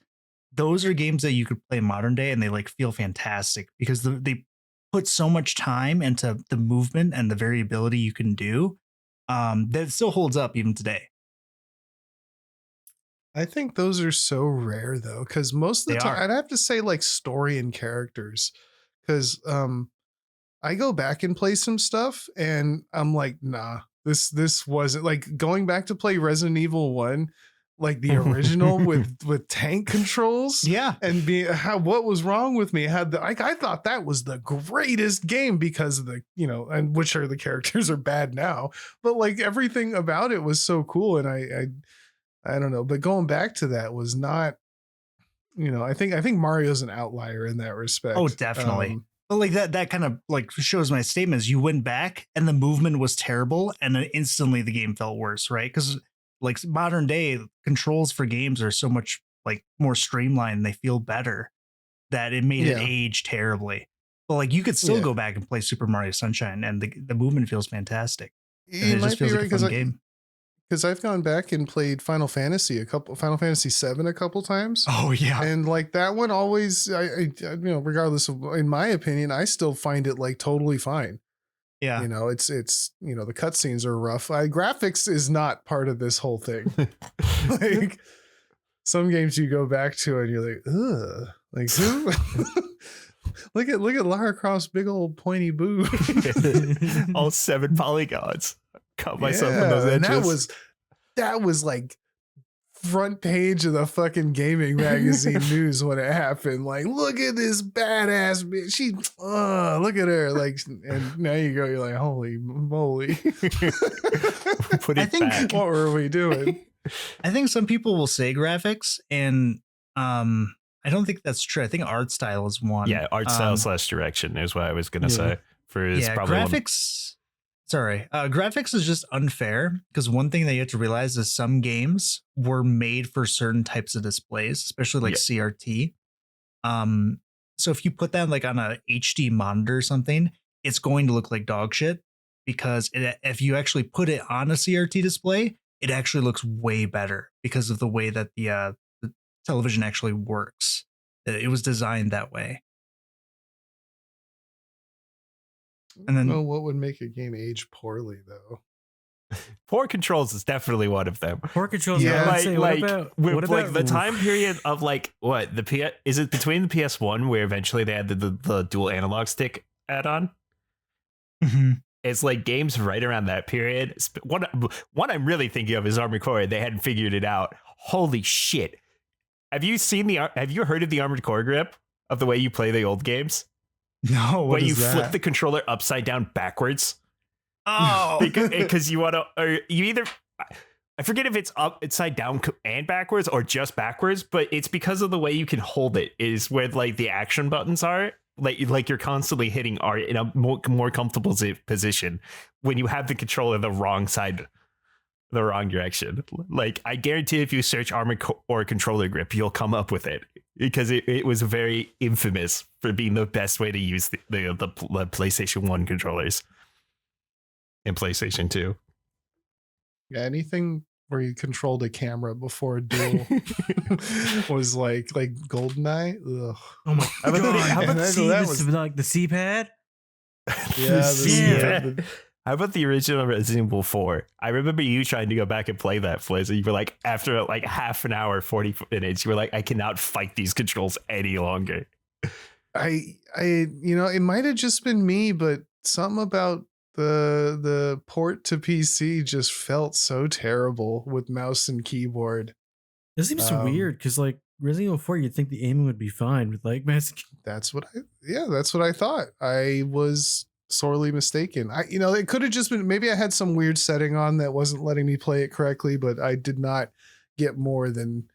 those are games that you could play modern day and they like feel fantastic because they put so much time into the movement and the variability you can do that it still holds up even today. I think those are so rare though, because most of the They time are. I'd have to say like story and characters, because I go back and play some stuff and I'm like, nah, this wasn't like going back to play Resident Evil 1, like the original with tank controls. Yeah. And what was wrong with me? I thought that was the greatest game because of the, you know, and which are the characters are bad now, but like everything about it was so cool. And I don't know, but going back to that was not, you know, I think Mario's an outlier in that respect. Oh, definitely. But like that kind of like shows my statements. You went back and the movement was terrible, and then instantly the game felt worse, right? Because like modern day controls for games are so much like more streamlined. They feel better that it made it age terribly. But like you could still go back and play Super Mario Sunshine, and the movement feels fantastic. And You it might just feels be like right a fun game. because I've gone back and played Final Fantasy VII a couple times. Oh yeah. And like that one always, I you know, regardless of, in my opinion, I still find it like totally fine. Yeah. You know, it's you know, the cutscenes are rough. Graphics is not part of this whole thing. Like some games you go back to and you're like, ugh, like who? look at Lara Croft's big old pointy boob. All 7 polygons. Cut myself on those edges. And that was like front page of the fucking gaming magazine news when it happened. Like, look at this badass bitch. She, look at her. Like, and now you go, you're like, holy moly. Put it back. What were we doing? I think some people will say graphics, and I don't think that's true. I think art style is one. Yeah, art style / direction is what I was gonna say. Probably graphics. Graphics is just unfair because one thing that you have to realize is some games were made for certain types of displays, especially like CRT. So if you put that like on a HD monitor or something, it's going to look like dog shit because if you actually put it on a CRT display, it actually looks way better because of the way that the television actually works. It was designed that way. And then, Well, what would make a game age poorly though? poor controls is definitely one of them. Poor controls. Yeah, I would say, what about like the time period of like what the is it between the PS1 where eventually they had the dual analog stick add-on? Mhm. It's like games right around that period. One I'm really thinking of is Armored Core. They hadn't figured it out. holy shit. Have you heard of the Armored Core grip of the way you play the old games? No, When you flip the controller upside down backwards? Oh, Because you want to, or you either, I forget if it's upside down and backwards or just backwards, but it's because of the way you can hold it is where like the action buttons are. Like you're constantly hitting R in a more comfortable position when you have the controller the wrong side, the wrong direction. Like I guarantee if you search Armored Core controller grip, you'll come up with it because it was very infamous for being the best way to use the PlayStation 1 controllers and PlayStation 2. Yeah, anything where you controlled a camera before a duel was like GoldenEye. Ugh. Oh my How about god! the- how How about about that this, was- like the C-pad? Yeah, How about the original Resident Evil 4? I remember you trying to go back and play that, Fliz, and you were like, after like half an hour, 40 minutes, you were like, I cannot fight these controls any longer. I it might have just been me, but something about the port to PC just felt so terrible with mouse and keyboard. This seems so weird because like Resident Evil 4, you'd think the aiming would be fine with like massive. That's what I thought. I was sorely mistaken. It could have just been, maybe I had some weird setting on that wasn't letting me play it correctly, but I did not get more than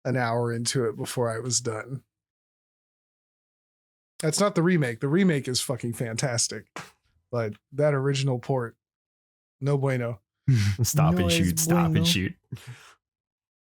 an hour into it before I was done. That's not the remake. The remake is fucking fantastic, but that original port, no bueno. Stop and Noise shoot, stop bueno. and shoot.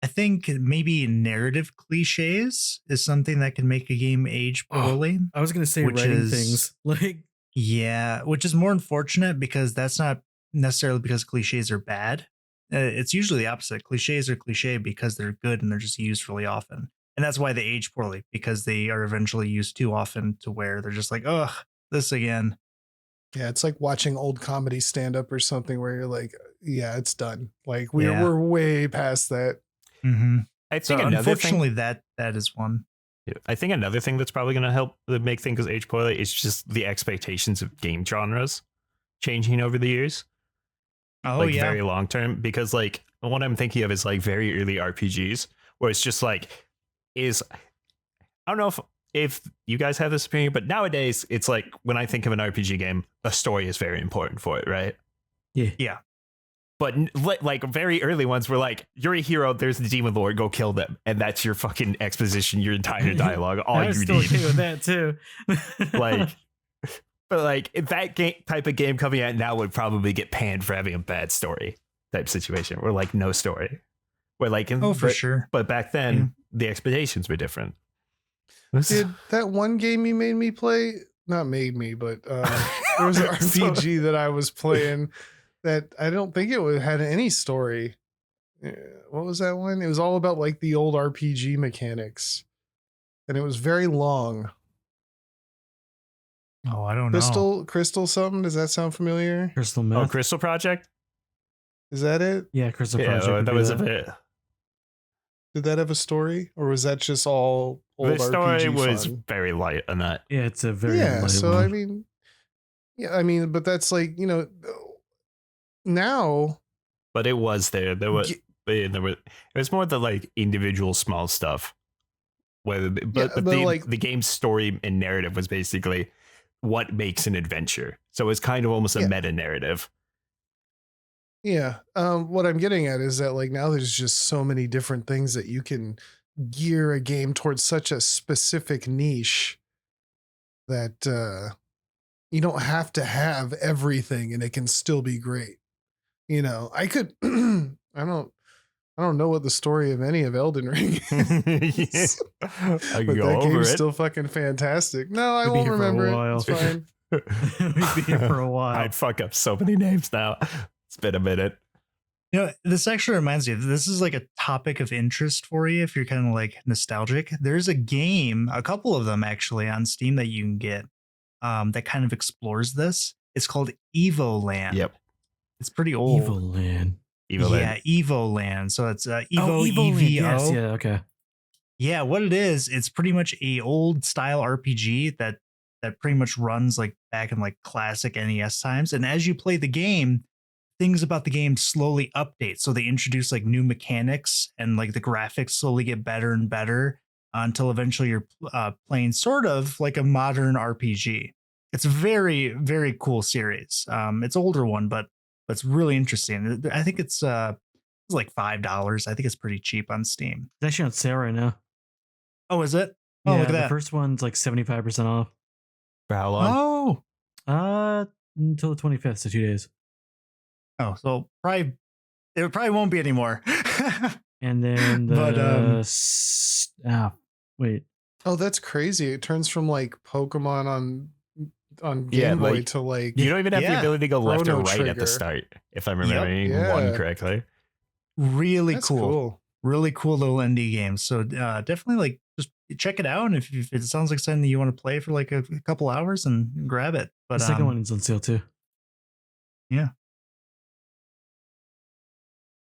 I think maybe narrative cliches is something that can make a game age poorly. I was gonna say Which writing is- things like Yeah, which is more unfortunate because that's not necessarily because cliches are bad. It's usually the opposite. Cliches are cliche because they're good and they're just used really often. And that's why they age poorly, because they are eventually used too often to where they're just like, ugh, this again. Yeah, it's like watching old comedy stand up or something where you're like, yeah, it's done. Like Yeah. we're way past that. Mm-hmm. I So think another unfortunately, thing, that is one. I think another thing that's probably going to help make things age poorly is just the expectations of game genres changing over the years. Oh, like yeah. very long term, because like what I'm thinking of is like very early RPGs where it's just like I don't know if you guys have this opinion, but nowadays it's like when I think of an RPG game, a story is very important for it, right? Yeah. But like very early ones were like, you're a hero, there's the demon lord, go kill them, and that's your fucking exposition, your entire dialogue, all I you was still need. okay with that too. Like, but like if that type of game coming out now would probably get panned for having a bad story type situation, or like no story, where like For sure. But back then the expectations were different. Did that one game you made me play? Not made me, but there was an RPG that I was playing that I don't think had any story. What was that one? It was all about like the old RPG mechanics, and it was very long. Oh, I don't know. Crystal something. Does that sound familiar? Crystal Meth. Crystal Project. Is that it? Yeah, Crystal Yeah, Project. would that be was that. a bit. Did that have a story, or was that just all old The story RPG was fun? very light on that. Yeah, it's a very light So one. I mean, but that's like now. But it was there. There was. It was more the like individual small stuff. But the game's story and narrative was basically what makes an adventure. So it's kind of almost a meta narrative. Yeah. What I'm getting at is that like now there's just so many different things that you can gear a game towards such a specific niche that you don't have to have everything and it can still be great. I could I don't know what the story of any of Elden Ring is. I can But go that over game's it. still fucking fantastic. No, I We'll be won't here for a remember it. while. It's fine. We've been here for a while. I'd fuck up so many names now. It's been a minute. This actually reminds me, this is like a topic of interest for you if you're kind of like nostalgic. There's a game, a couple of them actually on Steam that you can get that kind of explores this. It's called EvoLand. Yep. It's pretty old. Evil Land. Evelyn. Yeah, EvoLand. So it's Evo, Evil Land. EVO. Yes, yeah, okay. Yeah, what it is, it's pretty much a old style RPG that pretty much runs like back in like classic NES times. And as you play the game, things about the game slowly update. So they introduce like new mechanics and like the graphics slowly get better and better until eventually you're playing sort of like a modern RPG. It's a very, very cool series. It's an older one, but it's really interesting. I think it's like $5. I think it's pretty cheap on Steam. It's actually on sale right now. Oh, is it? Oh, Yeah, look at the that. first one's like 75% off. For how long? Oh, Until the 25th, so 2 days. oh, so probably it probably won't be anymore. And then the But, wait. Oh, that's crazy. It turns from like Pokemon on Game Yeah, Boy like, to like You don't even have the Yeah. ability to go left or Chrono right at Trigger. the start, if I'm remembering Yeah. one correctly. really that's cool. Really cool little indie game. So definitely like just check it out. And if it sounds like something that you want to play for like a couple hours, and grab it. But The second one is on sale too.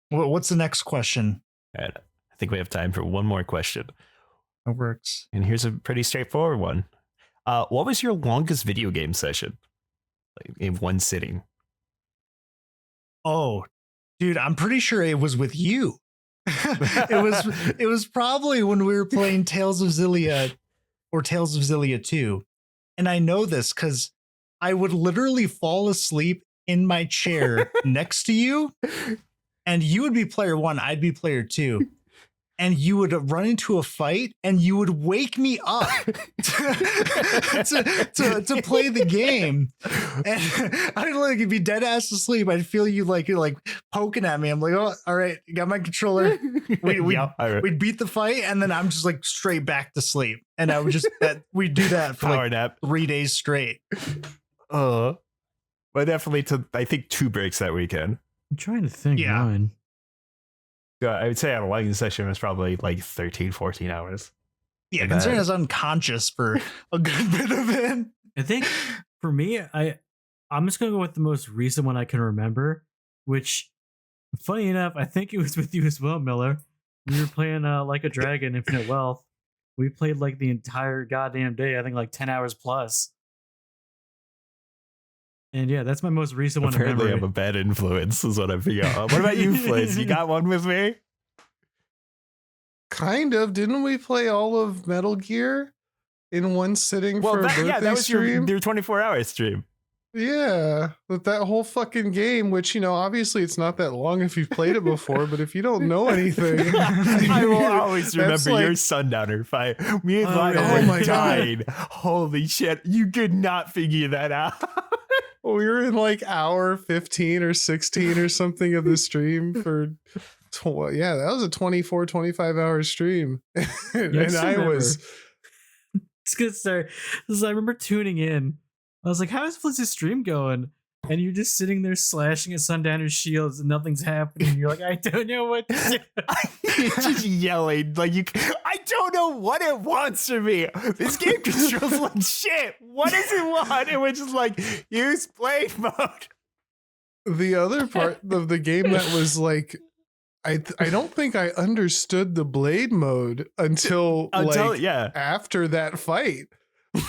what's the next question? And I think we have time for one more question. That works. And here's a pretty straightforward one. What was your longest video game session? Like, in one sitting? Oh, dude, I'm pretty sure it was with you. it was probably when we were playing Tales of Xillia or Tales of Xillia 2. And I know this because I would literally fall asleep in my chair next to you, and you would be player 1, I'd be player 2. And you would run into a fight and you would wake me up to play the game. And I'd like be dead ass asleep. I'd feel you like poking at me. I'm like, oh, all right, got my controller. We'd beat the fight, and then I'm just like straight back to sleep. And I would just we'd do that for Power like nap. 3 days straight. But definitely took, I think, 2 breaks that weekend. I'm trying to think. Yeah. Mine. I would say our longest session was probably like 13, 14 hours. Yeah, And considering I that- was unconscious for a good bit of it. I think for me, I'm just gonna go with the most recent one I can remember, which, funny enough, I think it was with you as well, Miller. We were playing Like a Dragon, Infinite Wealth. We played like the entire goddamn day. I think like 10 hours plus. And yeah, that's my most recent one. Apparently, I'm a bad influence, is what I figure out. What about you, Fliz? You got one with me? kind of. Didn't we play all of Metal Gear in one sitting for a birthday that was stream? your 24-hour stream. Yeah, but that whole fucking game, which, you know, obviously it's not that long if you've played it before, but if you don't know anything, I will always that's remember your like- Sundowner fight. Me and Oh, Lionel yeah. Oh my were God. dying. Holy shit. You could not figure that out. we were in like hour 15 or 16 or something of the stream for, yeah, that was a 24, 25 hour stream. and still I remember. was, It's good start. I remember tuning in. I was like, how is Flizz's stream going? And you're just sitting there slashing at Sundowner's shields and nothing's happening. You're like, I don't know what to do. Just yelling like I don't know what it wants from me. This game controls like shit. What does it want? And we're just like, use blade mode. the other part of the game that was like, I don't think I understood the blade mode until Yeah. after that fight.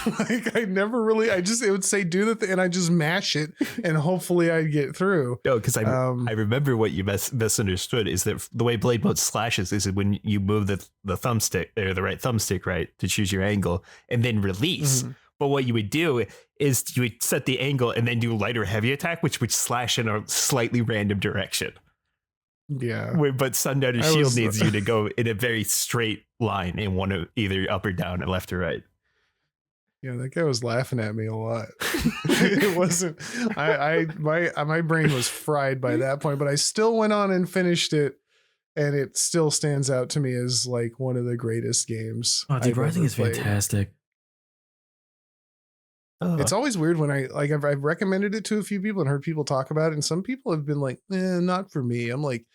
Like I never really, it would say do the thing and I just mash it and hopefully I'd get through. No, because I remember what you misunderstood is that the way blade mode slashes is when you move the thumbstick or the right thumbstick right to choose your angle and then release. Mhm. But what you would do is you would set the angle and then do light or heavy attack, which would slash in a slightly random direction. Yeah. But Sundowner's I shield was- needs you to go in a very straight line in one of either up or down or left or right. Yeah, that guy was laughing at me a lot. It wasn't. My brain was fried by that point, but I still went on and finished it, and it still stands out to me as like one of the greatest games. Oh, dude, I've Rising ever is played. fantastic. It's always weird when I've recommended it to a few people and heard people talk about it, and some people have been like, not for me. I'm like,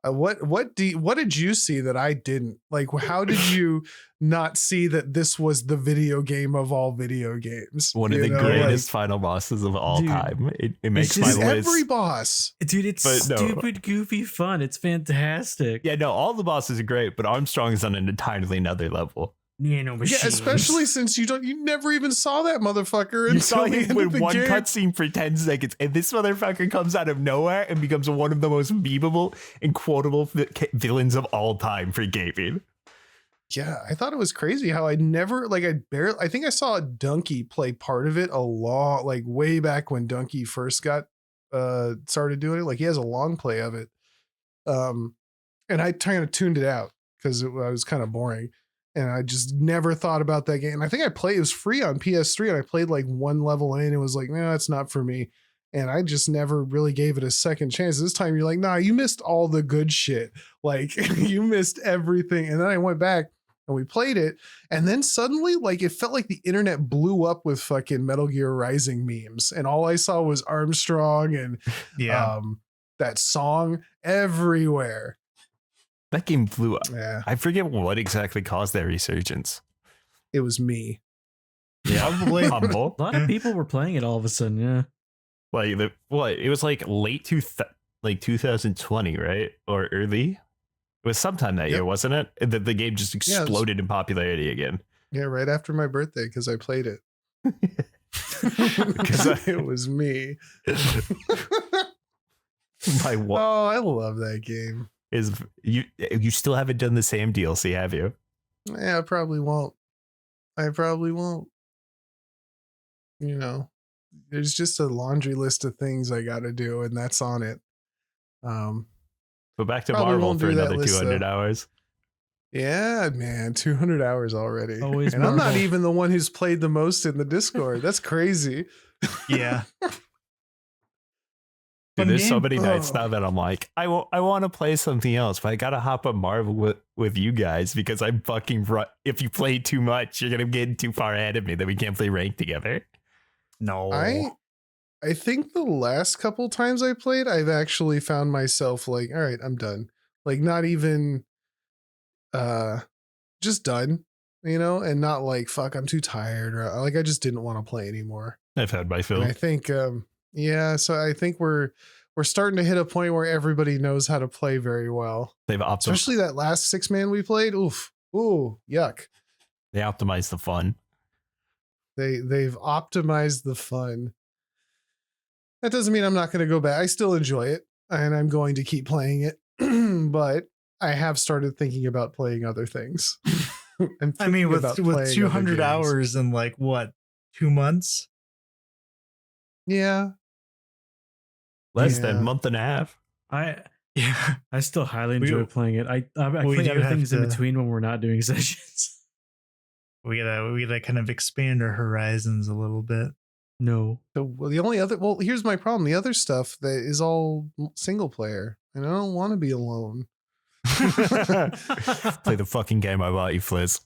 what did you see that I didn't? Like, how did you not see that this was the video game of all video games? one of You the know, greatest final bosses of all Dude, time. It makes just my Like, list. every boss. Dude, it's But no. stupid, goofy fun. It's fantastic. Yeah, no, all the bosses are great, but Armstrong is on an entirely another level. Nano Yeah, machines. especially since you never even saw that motherfucker You until saw the him end with of the one game. cutscene for 10 seconds, and this motherfucker comes out of nowhere and becomes one of the most memeable and quotable villains of all time for gaming. Yeah, I thought it was crazy how I think I saw Donkey play part of it like way back when Donkey first got started doing it. Like he has a long play of it. And I kind of tuned it out because it was kind of boring. And I just never thought about that game. I think it was free on PS3 and I played like one level in and was like, no, it's not for me. And I just never really gave it a second chance. This time you're like, nah, you missed all the good shit. Like you missed everything. And then I went back and we played it. And then suddenly, like, it felt like the internet blew up with fucking Metal Gear Rising memes. And all I saw was Armstrong and that song everywhere. That game blew up. Yeah, I forget what exactly caused that resurgence. it was me. Yeah, Probably. humble. A lot of people were playing it all of a sudden. Yeah. Like it was like late 2020, right? Or early. It was sometime that year, wasn't it? The game just exploded in popularity again. Yeah, right after my birthday because I played it. Because It was me. my what Oh, I love that game. is you still haven't done the same DLC, have you? Yeah, I probably won't. You know, there's just a laundry list of things I got to do, and that's on it. But back to Probably Marvel won't for do that another list, 200 though. hours. Yeah, man, 200 hours already. Always and I'm not Marvel. even the one who's played the most in the Discord. That's crazy. Yeah. Dude, Fun there's so game. many nights Oh. now that I'm like, I want to play something else, but I gotta hop on Marvel with you guys because I'm fucking if you play too much, you're gonna get too far ahead of me that we can't play ranked together. No. I think the last couple times I played, I've actually found myself like, all right, I'm done. Like not even just done, and not like fuck, I'm too tired or like I just didn't want to play anymore. I've had my fill. And I think so I think we're starting to hit a point where everybody knows how to play very well. They've Especially that last 6-man we played. Oof. Ooh, yuck. they optimized the fun. They've optimized the fun. That doesn't mean I'm not going to go back. I still enjoy it and I'm going to keep playing it. But I have started thinking about playing other things. I mean, with 200 hours in like what, 2 months? Yeah. Less than Yeah. a month and a half. Yeah. I still highly We- enjoy playing it. I we play do other have things in to- between when we're not doing sessions. We gotta kind of expand our horizons a little bit. No. Here's my problem. The other stuff that is all single player and I don't want to be alone. Play the fucking game I bought you, Fliz.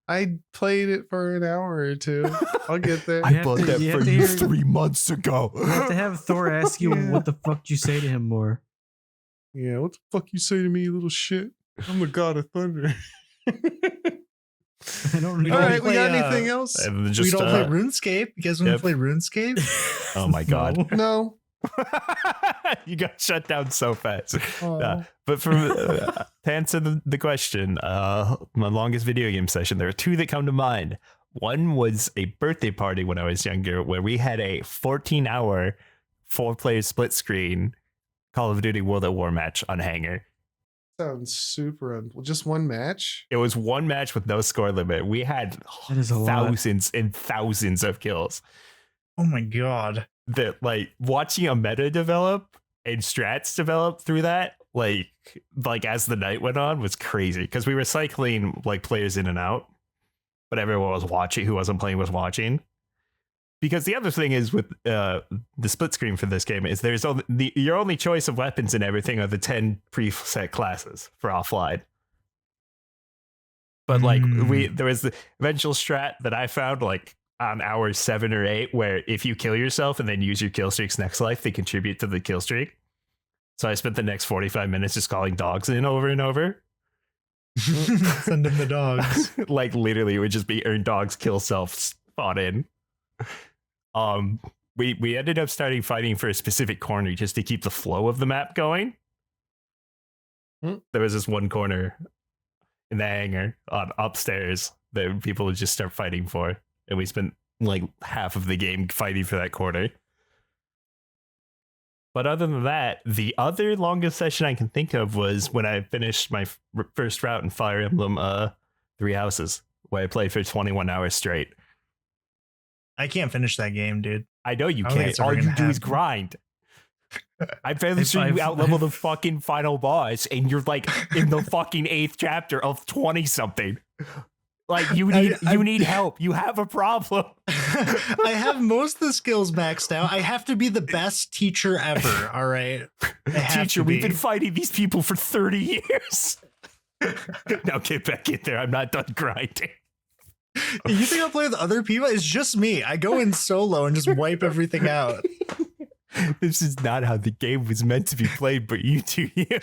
I played it for an hour or two. I'll get there. You have to- you have to hear- 3 months ago. You have to have Thor ask you Yeah. what the fuck you say to him more. Yeah, what the fuck you say to me, you little shit? I'm the god of thunder. I don't We All don't right, we play, got anything else? And we just, don't play RuneScape. You guys want yep. to play RuneScape? Oh my god. No. You got shut down so fast. Oh. But to answer the question, my longest video game session, there are two that come to mind. One was a birthday party when I was younger where we had a 14-hour 4-player split screen Call of Duty World at War match on Hanger. Sounds super just one match? It was one match with no score limit. We had That is a lot. thousands and thousands of kills. Oh my god. That like watching a meta develop and strats develop through that, like as the night went on, was crazy because we were cycling like players in and out, but everyone was watching. Who wasn't playing was watching. Because the other thing is with the split screen for this game is there's your only choice of weapons and everything are the 10 preset classes for offline. But like there was the eventual strat that I found like on hour 7 or 8 where if you kill yourself and then use your kill streak's next life, they contribute to the kill streak. So I spent the next 45 minutes just calling dogs in over and over. Send them the dogs. Like literally it would just be earn dogs, kill self, spot in. We ended up starting fighting for a specific corner just to keep the flow of the map going. There was this one corner. in the hangar on upstairs that people would just start fighting for. And we spent like half of the game fighting for that corner. But other than that, the other longest session I can think of was when I finished my first route in Fire Emblem 3 Houses, where I played for 21 hours straight. I can't finish that game, dude. I know you I don't think can't. it's ever All you gonna do is happen. grind. I barely seen you outlevel the fucking final boss, and you're like in the fucking 8th chapter of 20 something. Like you need help. You have a problem. I have most of the skills maxed out. I have to be the best teacher ever. All right. I have Teacher, to we've be. been fighting these people for 30 years. Now get back in there. I'm not done grinding. You think I'll play with other people? It's just me. I go in solo and just wipe everything out. This is not how the game was meant to be played, but you do here.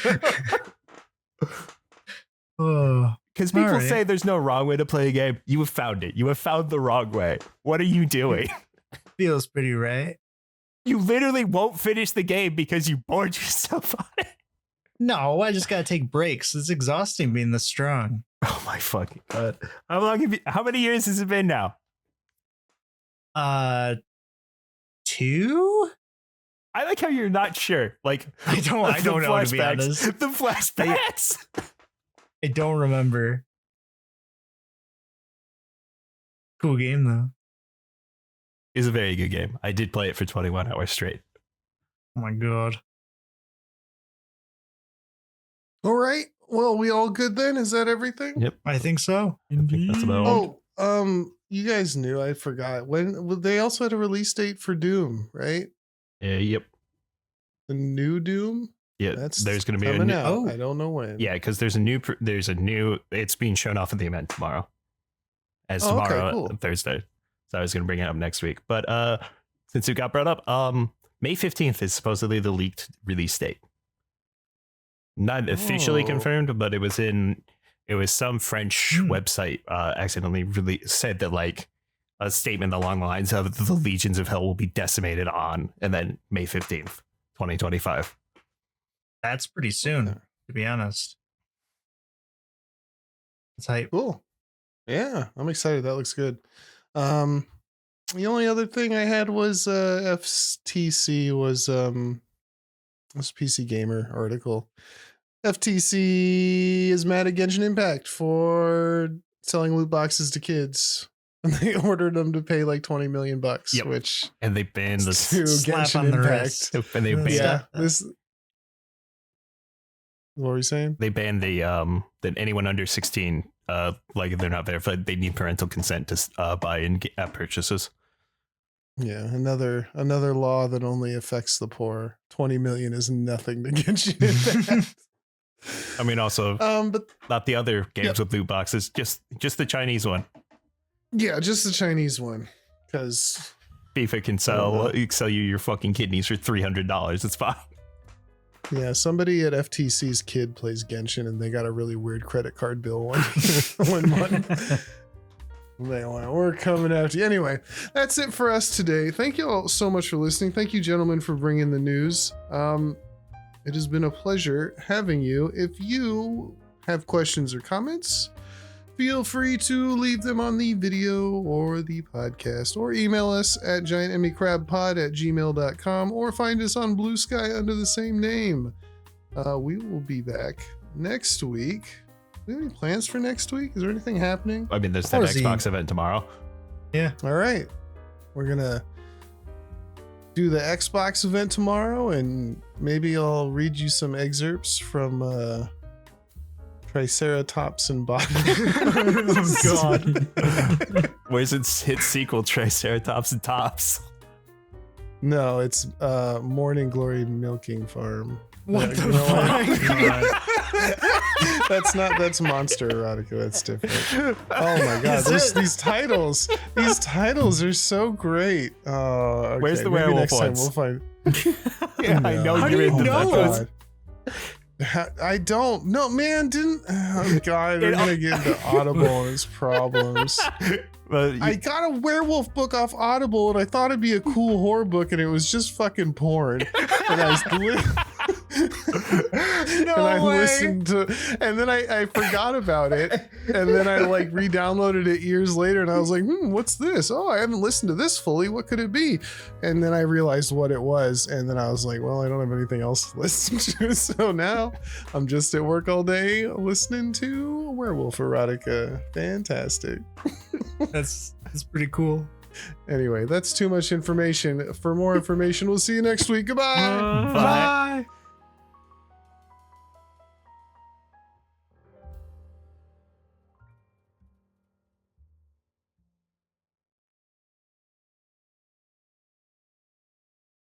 Oh, Because people All right. say there's no wrong way to play a game. You have found it. You have found the wrong way. What are you doing? feels pretty right. You literally won't finish the game because you bored yourself on it. No, I just gotta take breaks. It's exhausting being this strong. Oh my fucking god! How many years has it been now? 2? I like how you're not sure. Like I don't the know, to be flashbacks. honest. The flashbacks. I don't remember. Cool game though. It's a very good game. I did play it for 21 hours straight. Oh my god. All right. Well, we all good then? Is that everything? Yep. I think so. I think that's about all. Oh, you guys knew. I forgot. When they also had a release date for Doom, right? Yep. The new Doom. Yeah. That's There's going to be a coming new. out. Oh. I don't know when. Yeah, because there's a new. It's being shown off at the event tomorrow. As Oh, okay, tomorrow, cool. Thursday. So I was going to bring it up next week, but since it got brought up, May 15th is supposedly the leaked release date. Not officially Oh. confirmed, but it was some French website accidentally said that like a statement along the lines of the legions of hell will be decimated on, and then May 15th, 2025. That's pretty soon, to be honest. It's hype. Cool. Yeah, I'm excited. That looks good. The only other thing I had was FTC was this PC Gamer article. FTC is mad at Genshin Impact for selling loot boxes to kids. And they ordered them to pay like $20 million, Yep. which And they banned to the slap Genshin on the Impact. wrist. and they banned Yeah, this. What were you saying? they banned that anyone under 16 like if they're not verified, they need parental consent to buy in-app purchases. Yeah, another law that only affects the poor. 20 million is nothing to Genshin Impact. I mean, also But not the other games with loot boxes, just the Chinese one. yeah, just the Chinese one, because FIFA can sell you your fucking kidneys for $300. It's fine. yeah, somebody at FTC's kid plays Genshin and they got a really weird credit card bill one month. They went, we're coming after you. Anyway, that's it for us today. Thank you all so much for listening. Thank you, gentlemen, for bringing the news. It has been a pleasure having you. If you have questions or comments, feel free to leave them on the video or the podcast, or email us at giantemicrabpod@gmail.com, or find us on Blue Sky under the same name. We will be back next week. Do we have any plans for next week? Is there anything happening? I mean, there's that Horsey. Xbox event tomorrow. All right. We're going to do the Xbox event tomorrow, and maybe I'll read you some excerpts from Triceratops and Bottom. Oh god. Where's its hit sequel, Triceratops and Tops? No, it's Morning Glory Milking Farm. What the You know fuck? that's Monster Erotica. That's different. Oh my god, Is it? these titles are so great. Okay, Where's the maybe werewolf next time ones? we'll find. Yeah, I know How do you're you into know? those. I don't. No, man, didn't. Oh god, we're gonna get into Audible and its problems. But I got a werewolf book off Audible, and I thought it'd be a cool horror book, and it was just fucking porn. And I was And I listened to, and then I forgot about it, and then I like re-downloaded it years later, and I was like, what's this? Oh, I haven't listened to this fully. What could it be? And then I realized what it was, and then I was like, well, I don't have anything else to listen to, so now I'm just at work all day listening to Werewolf Erotica. Fantastic. That's pretty cool. Anyway, that's too much information. For more information, we'll see you next week. Goodbye. Bye.